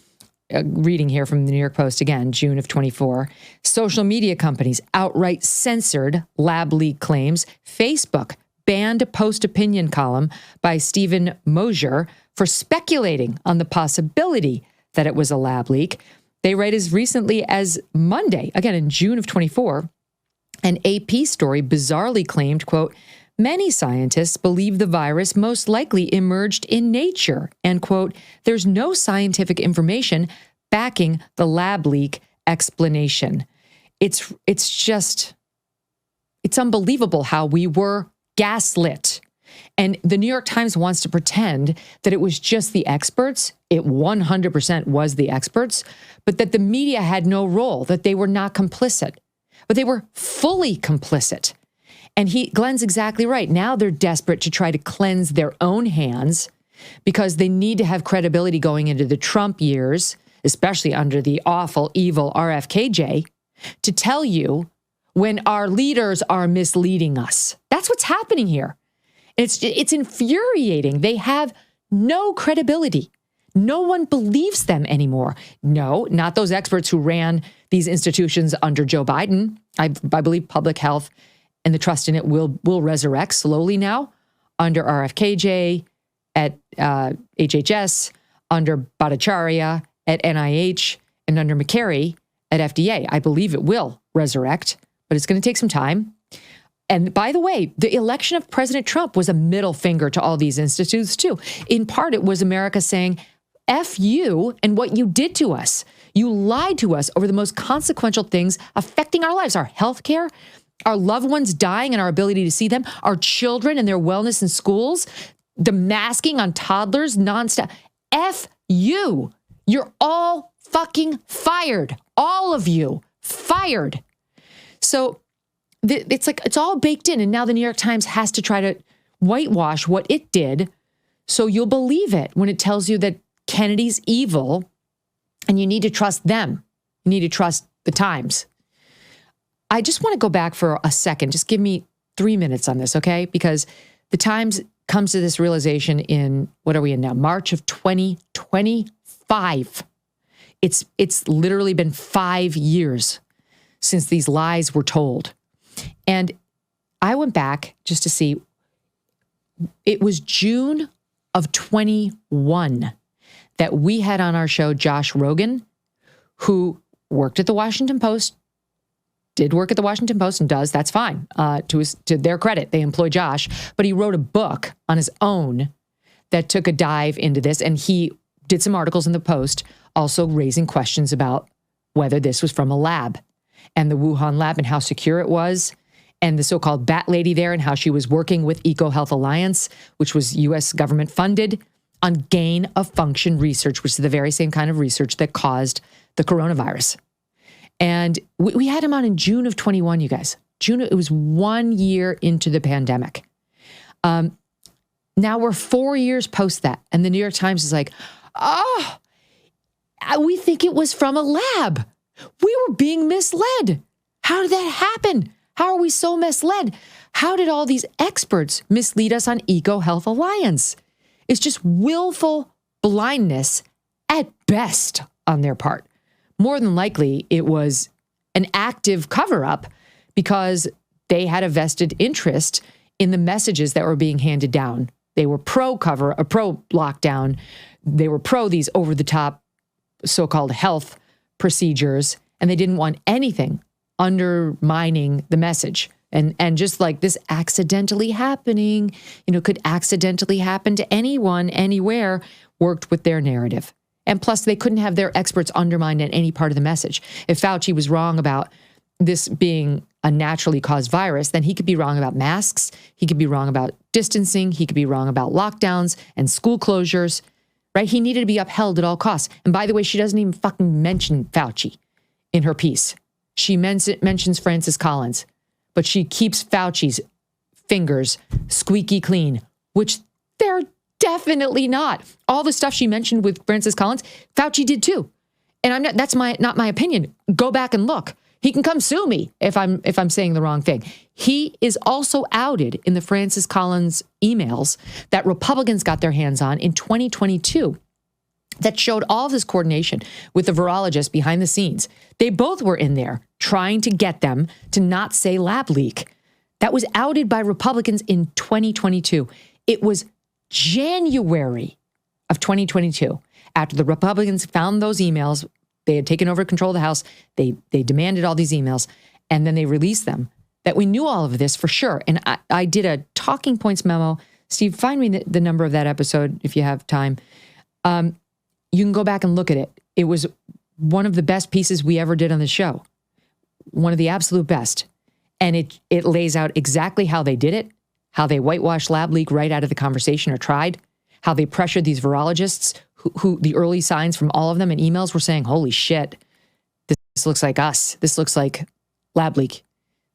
Reading here from the New York Post again, June of 24. Social media companies outright censored lab leak claims. Facebook banned a Post opinion column by Stephen Mosier for speculating on the possibility that it was a lab leak. They write as recently as Monday, again in June of 24, an AP story bizarrely claimed, quote, many scientists believe the virus most likely emerged in nature, end quote. There's no scientific information backing the lab leak explanation. It's unbelievable how we were gaslit. And the New York Times wants to pretend that it was just the experts. It 100% was the experts, but that the media had no role, that they were not complicit. But they were fully complicit. And Glenn's exactly right. Now they're desperate to try to cleanse their own hands because they need to have credibility going into the Trump years, especially under the awful, evil RFKJ, to tell you when our leaders are misleading us. That's what's happening here. It's infuriating. They have no credibility. No one believes them anymore. No, not those experts who ran these institutions under Joe Biden. I believe public health and the trust in it will resurrect slowly now under RFKJ, at HHS, under Bhattacharya, at NIH, and under McCary at FDA. I believe it will resurrect, but it's going to take some time. And by the way, the election of President Trump was a middle finger to all these institutes too. In part, it was America saying, F you and what you did to us. You lied to us over the most consequential things affecting our lives, our healthcare, our loved ones dying and our ability to see them, our children and their wellness in schools, the masking on toddlers nonstop. F you. You're all fucking fired. All of you fired. So it's all baked in. And now the New York Times has to try to whitewash what it did. So you'll believe it when it tells you that Kennedy's evil and you need to trust them. You need to trust the Times. I just want to go back for a second. Just give me 3 minutes on this, okay? Because the Times comes to this realization in, what are we in now? March of 2025. It's literally been 5 years since these lies were told. And I went back just to see, it was June of 21 that we had on our show Josh Rogan, who worked at the Washington Post, did work at the Washington Post and does, that's fine. To their credit, they employ Josh, but he wrote a book on his own that took a dive into this, and he did some articles in the Post also raising questions about whether this was from a lab and the Wuhan lab and how secure it was, and the so-called Bat Lady there and how she was working with EcoHealth Alliance, which was U.S. government funded, on gain-of-function research, which is the very same kind of research that caused the coronavirus. And we had him on in June of 21, you guys. June, it was 1 year into the pandemic. Now we're 4 years post that. And the New York Times is like, oh, we think it was from a lab. We were being misled. How did that happen? How are we so misled? How did all these experts mislead us on EcoHealth Alliance? It's just willful blindness at best on their part. More than likely, it was an active cover-up because they had a vested interest in the messages that were being handed down. They were pro-lockdown. They were pro these over-the-top so-called health procedures and they didn't want anything undermining the message. And just like this accidentally happening, could accidentally happen to anyone, anywhere, worked with their narrative. And plus, they couldn't have their experts undermined in any part of the message. If Fauci was wrong about this being a naturally caused virus, then he could be wrong about masks. He could be wrong about distancing. He could be wrong about lockdowns and school closures, right? He needed to be upheld at all costs. And by the way, she doesn't even fucking mention Fauci in her piece. She mentions Francis Collins, but she keeps Fauci's fingers squeaky clean, which they're definitely not. All the stuff she mentioned with Francis Collins, Fauci did too. And that's not my opinion. Go back and look. He can come sue me if I'm saying the wrong thing. He is also outed in the Francis Collins emails that Republicans got their hands on in 2022 that showed all of this coordination with the virologist behind the scenes. They both were in there trying to get them to not say lab leak. That was outed by Republicans in 2022. It was January of 2022, after the Republicans found those emails. They had taken over control of the House. They demanded all these emails, and then they released them, that we knew all of this for sure. And I did a talking points memo. Steve, find me the number of that episode if you have time. You can go back and look at it. It was one of the best pieces we ever did on the show. One of the absolute best. And it lays out exactly how they did it, how they whitewashed lab leak right out of the conversation or tried, how they pressured these virologists who the early signs from all of them in emails were saying, holy shit, this looks like us. This looks like lab leak,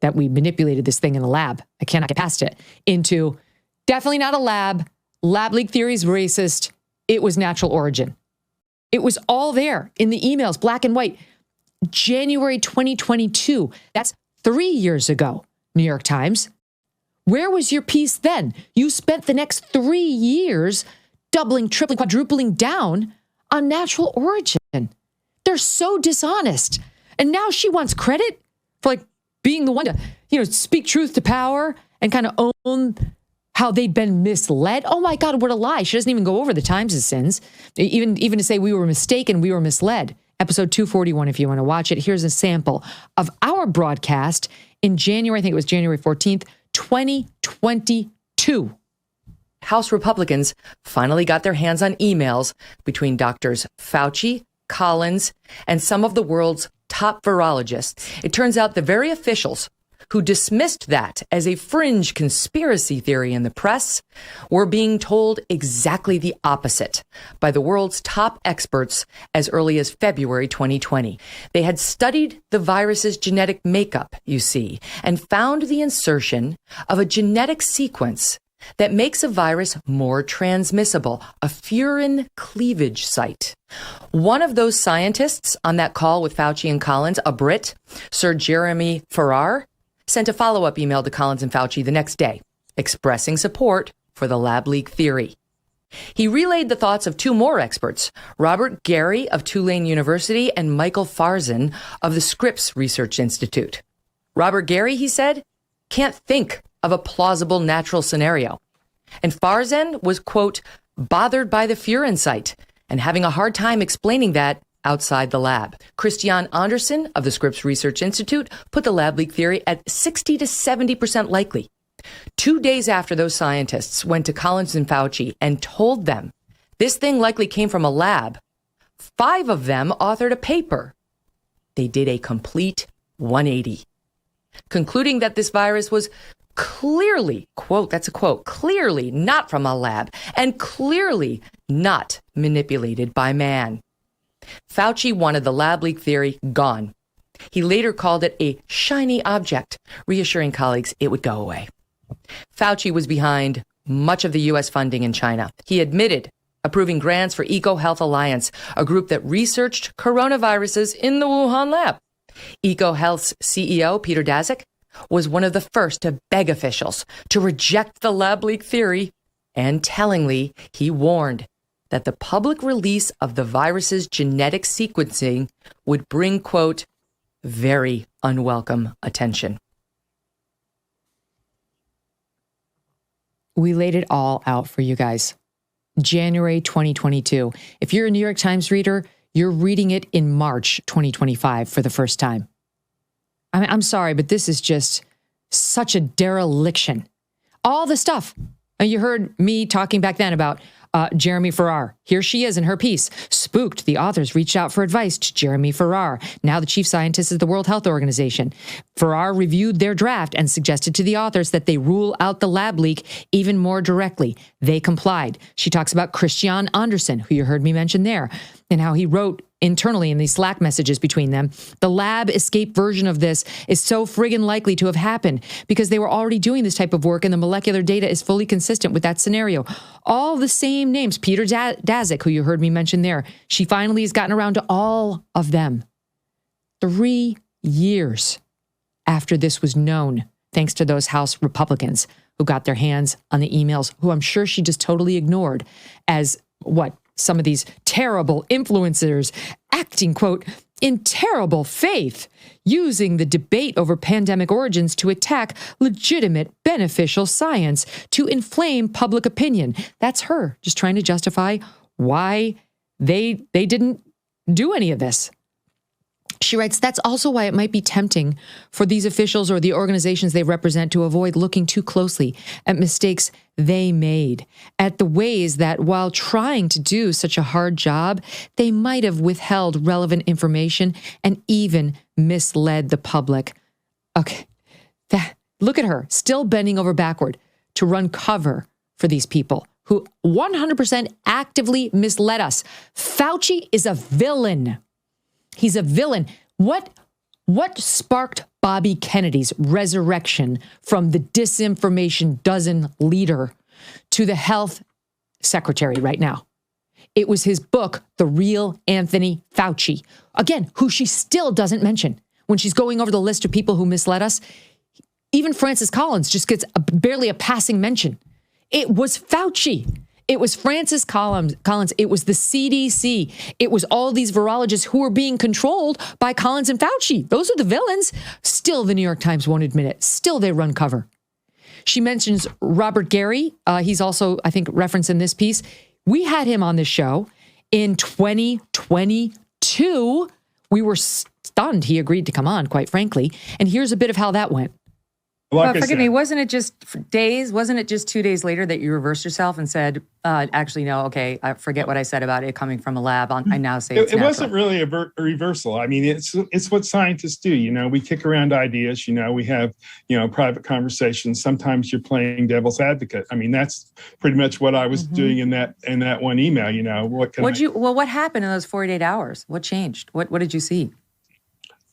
that we manipulated this thing in a lab. I cannot get past it. Into definitely not a lab. Lab leak theory is racist. It was natural origin. It was all there in the emails, black and white. January 2022. That's 3 years ago, New York Times. Where was your piece then? You spent the next 3 years doubling, tripling, quadrupling down on natural origin. They're so dishonest. And now she wants credit for like being the one to, speak truth to power and kind of own how they'd been misled. Oh my God, what a lie. She doesn't even go over the Times' sins. Even to say we were mistaken, we were misled. Episode 241, if you want to watch it. Here's a sample of our broadcast in January, I think it was January 14th, 2022.
House Republicans finally got their hands on emails between doctors Fauci, Collins, and some of the world's top virologists. It turns out the very officials who dismissed that as a fringe conspiracy theory in the press were being told exactly the opposite by the world's top experts as early as February 2020. They had studied the virus's genetic makeup, you see, and found the insertion of a genetic sequence that makes a virus more transmissible, a furin cleavage site. One of those scientists on that call with Fauci and Collins, a Brit, Sir Jeremy Farrar, sent a follow-up email to Collins and Fauci the next day, expressing support for the lab leak theory. He relayed the thoughts of two more experts, Robert Gary of Tulane University and Michael Farzan of the Scripps Research Institute. Robert Gary, he said, can't think of a plausible natural scenario. And Farzan was, quote, bothered by the furin site and having a hard time explaining that outside the lab. Christian Andersen of the Scripps Research Institute put the lab leak theory at 60 to 70% likely. 2 days after those scientists went to Collins and Fauci and told them this thing likely came from a lab, 5 of them authored a paper. They did a complete 180, concluding that this virus was clearly, quote, that's a quote, clearly not from a lab and clearly not manipulated by man. Fauci wanted the lab leak theory gone. He later called it a shiny object, reassuring colleagues it would go away. Fauci was behind much of the U.S. funding in China. He admitted approving grants for EcoHealth Alliance, a group that researched coronaviruses in the Wuhan lab. EcoHealth's CEO, Peter Daszak, was one of the first to beg officials to reject the lab leak theory, and tellingly, he warned that the public release of the virus's genetic sequencing would bring, quote, very unwelcome attention.
We laid it all out for you guys. January 2022. If you're a New York Times reader, You're reading it in March 2025 for the first time. I mean, I'm sorry, but this is just such a dereliction. All the stuff. And you heard me talking back then about Jeremy Farrar. Here she is in her piece. Spooked, the authors reached out for advice to Jeremy Farrar, now the chief scientist of the World Health Organization. Farrar reviewed their draft and suggested to the authors that they rule out the lab leak even more directly. They complied. She talks about Christian Andersen, who you heard me mention there, and how he wrote internally in these Slack messages between them. The lab escape version of this is so friggin' likely to have happened because they were already doing this type of work and the molecular data is fully consistent with that scenario. All the same names. Peter Daszak, who you heard me mention there. She finally has gotten around to all of them. 3 years after this was known, thanks to those House Republicans who got their hands on the emails, who I'm sure she just totally ignored as what? Some of these terrible influencers acting, quote, in terrible faith, using the debate over pandemic origins to attack legitimate beneficial science to inflame public opinion. That's her just trying to justify why they didn't do any of this. She writes, that's also why it might be tempting for these officials or the organizations they represent to avoid looking too closely at mistakes they made, at the ways that while trying to do such a hard job, they might have withheld relevant information and even misled the public. Okay, look at her, still bending over backward to run cover for these people who 100% actively misled us. Fauci is a villain. He's a villain. What sparked Bobby Kennedy's resurrection from the disinformation dozen leader to the health secretary right now? It was his book, The Real Anthony Fauci. Again, who she still doesn't mention when she's going over the list of people who misled us. Even Francis Collins just gets barely a passing mention. It was Fauci. It was Francis Collins. It was the CDC. It was all these virologists who were being controlled by Collins and Fauci. Those are the villains. Still, the New York Times won't admit it. Still, they run cover. She mentions Robert Gary. He's also, I think, referenced in this piece. We had him on this show in 2022. We were stunned he agreed to come on, quite frankly. And here's a bit of how that went.
Well, forgive me, wasn't it just 2 days later that you reversed yourself and said, actually, no, okay, I forget what I said about it coming from a lab. I now say it's natural.
It wasn't really a reversal. I mean, it's what scientists do. You know, we kick around ideas. You know, we have, private conversations. Sometimes you're playing devil's advocate. I mean, that's pretty much what I was doing in that one email.
What happened in those 48 hours? What changed? What did you see?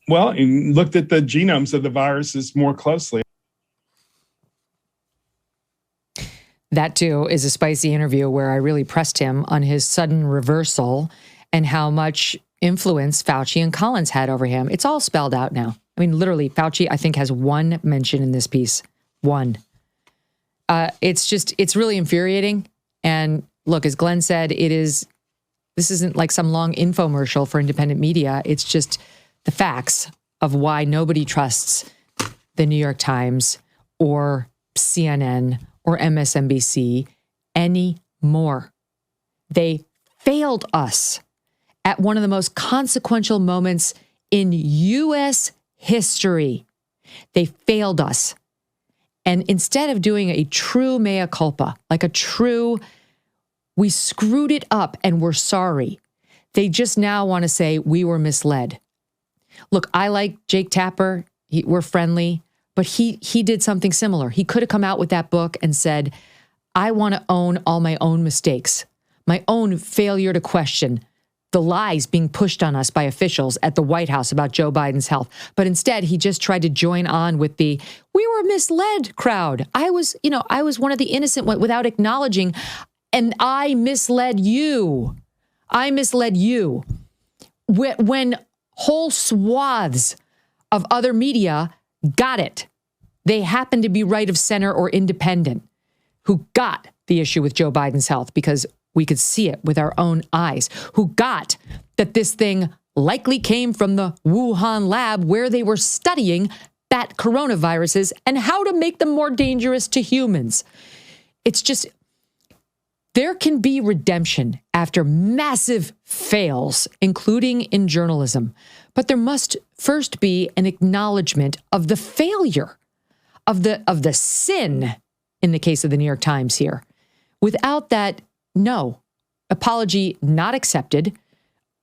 Well, and looked at the genomes of the viruses more closely.
That, too, is a spicy interview where I really pressed him on his sudden reversal and how much influence Fauci and Collins had over him. It's all spelled out now. I mean, literally, Fauci, I think, has one mention in this piece. One. It's really infuriating. And look, as Glenn said, this isn't like some long infomercial for independent media. It's just the facts of why nobody trusts the New York Times or CNN or MSNBC anymore. They failed us at one of the most consequential moments in U.S. history. They failed us. And instead of doing a true mea culpa, like we screwed it up and we're sorry, they just now want to say we were misled. Look, I like Jake Tapper. We're friendly. But he did something similar. He could have come out with that book and said, I want to own all my own mistakes, my own failure to question the lies being pushed on us by officials at the White House about Joe Biden's health. But instead, he just tried to join on with the we were misled crowd. I was one of the innocent ones without acknowledging, and I misled you. I misled you. When whole swaths of other media got it. They happened to be right of center or independent who got the issue with Joe Biden's health because we could see it with our own eyes, who got that this thing likely came from the Wuhan lab where they were studying bat coronaviruses and how to make them more dangerous to humans. It's just, there can be redemption after massive fails, including in journalism. But there must first be an acknowledgement of the failure, of the sin in the case of the New York Times here. Without that, no. Apology not accepted,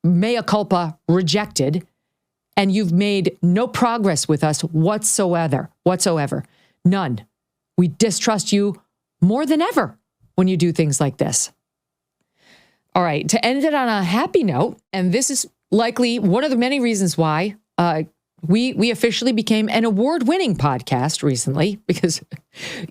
mea culpa rejected, and you've made no progress with us whatsoever. None. We distrust you more than ever when you do things like this. All right, to end it on a happy note, and this is likely one of the many reasons why we officially became an award-winning podcast recently, because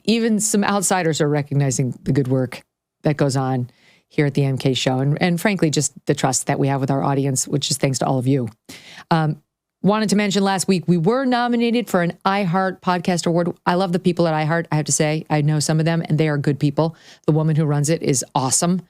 even some outsiders are recognizing the good work that goes on here at the MK Show, and frankly, just the trust that we have with our audience, which is thanks to all of you. Wanted to mention last week, we were nominated for an iHeart Podcast Award. I love the people at iHeart, I have to say. I know some of them, and they are good people. The woman who runs it is awesome,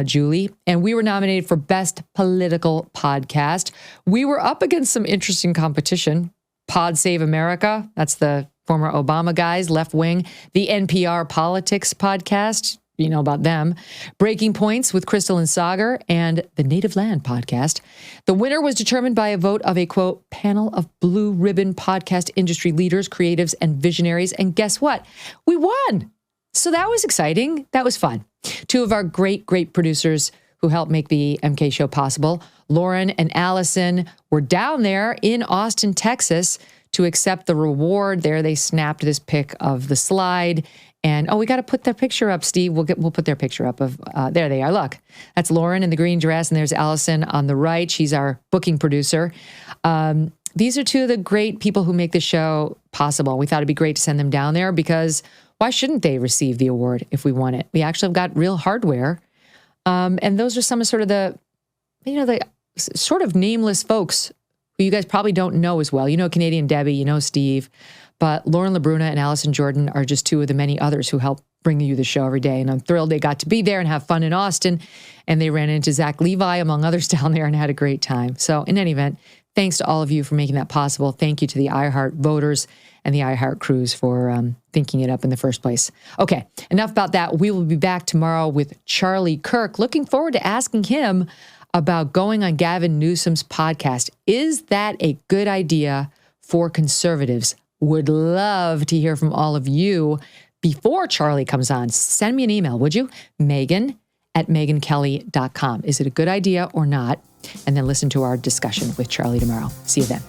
Julie. And we were nominated for Best Political Podcast. We were up against some interesting competition. Pod Save America, that's the former Obama guys, left wing. The NPR Politics Podcast, you know about them. Breaking Points with Crystal and Sagar, and the Native Land Podcast. The winner was determined by a vote of a, quote, panel of blue ribbon podcast industry leaders, creatives, and visionaries. And guess what? We won. So that was exciting. That was fun. Two of our great producers who helped make the MK Show possible, Lauren and Allison, were down there in Austin, Texas to accept the reward. There they snapped this pic of the slide. And, we got to put their picture up, Steve. We'll put their picture up of, there they are. Look, that's Lauren in the green dress, and there's Allison on the right. She's our booking producer. These are two of the great people who make the show possible. We thought it'd be great to send them down there, because why shouldn't they receive the award if we won it? We actually have got real hardware. And those are some of sort of the sort of nameless folks who you guys probably don't know as well. You know Canadian Debbie, you know Steve. But Lauren LaBruna and Allison Jordan are just two of the many others who help bring you the show every day. And I'm thrilled they got to be there and have fun in Austin. And they ran into Zach Levi, among others, down there and had a great time. So in any event, thanks to all of you for making that possible. Thank you to the iHeart voters and the iHeart crews for thinking it up in the first place. Okay, enough about that. We will be back tomorrow with Charlie Kirk. Looking forward to asking him about going on Gavin Newsom's podcast. Is that a good idea for conservatives? Would love to hear from all of you before Charlie comes on. Send me an email, would you? Megyn@megynkelly.com. Is it a good idea or not? And then listen to our discussion with Charlie tomorrow. See you then.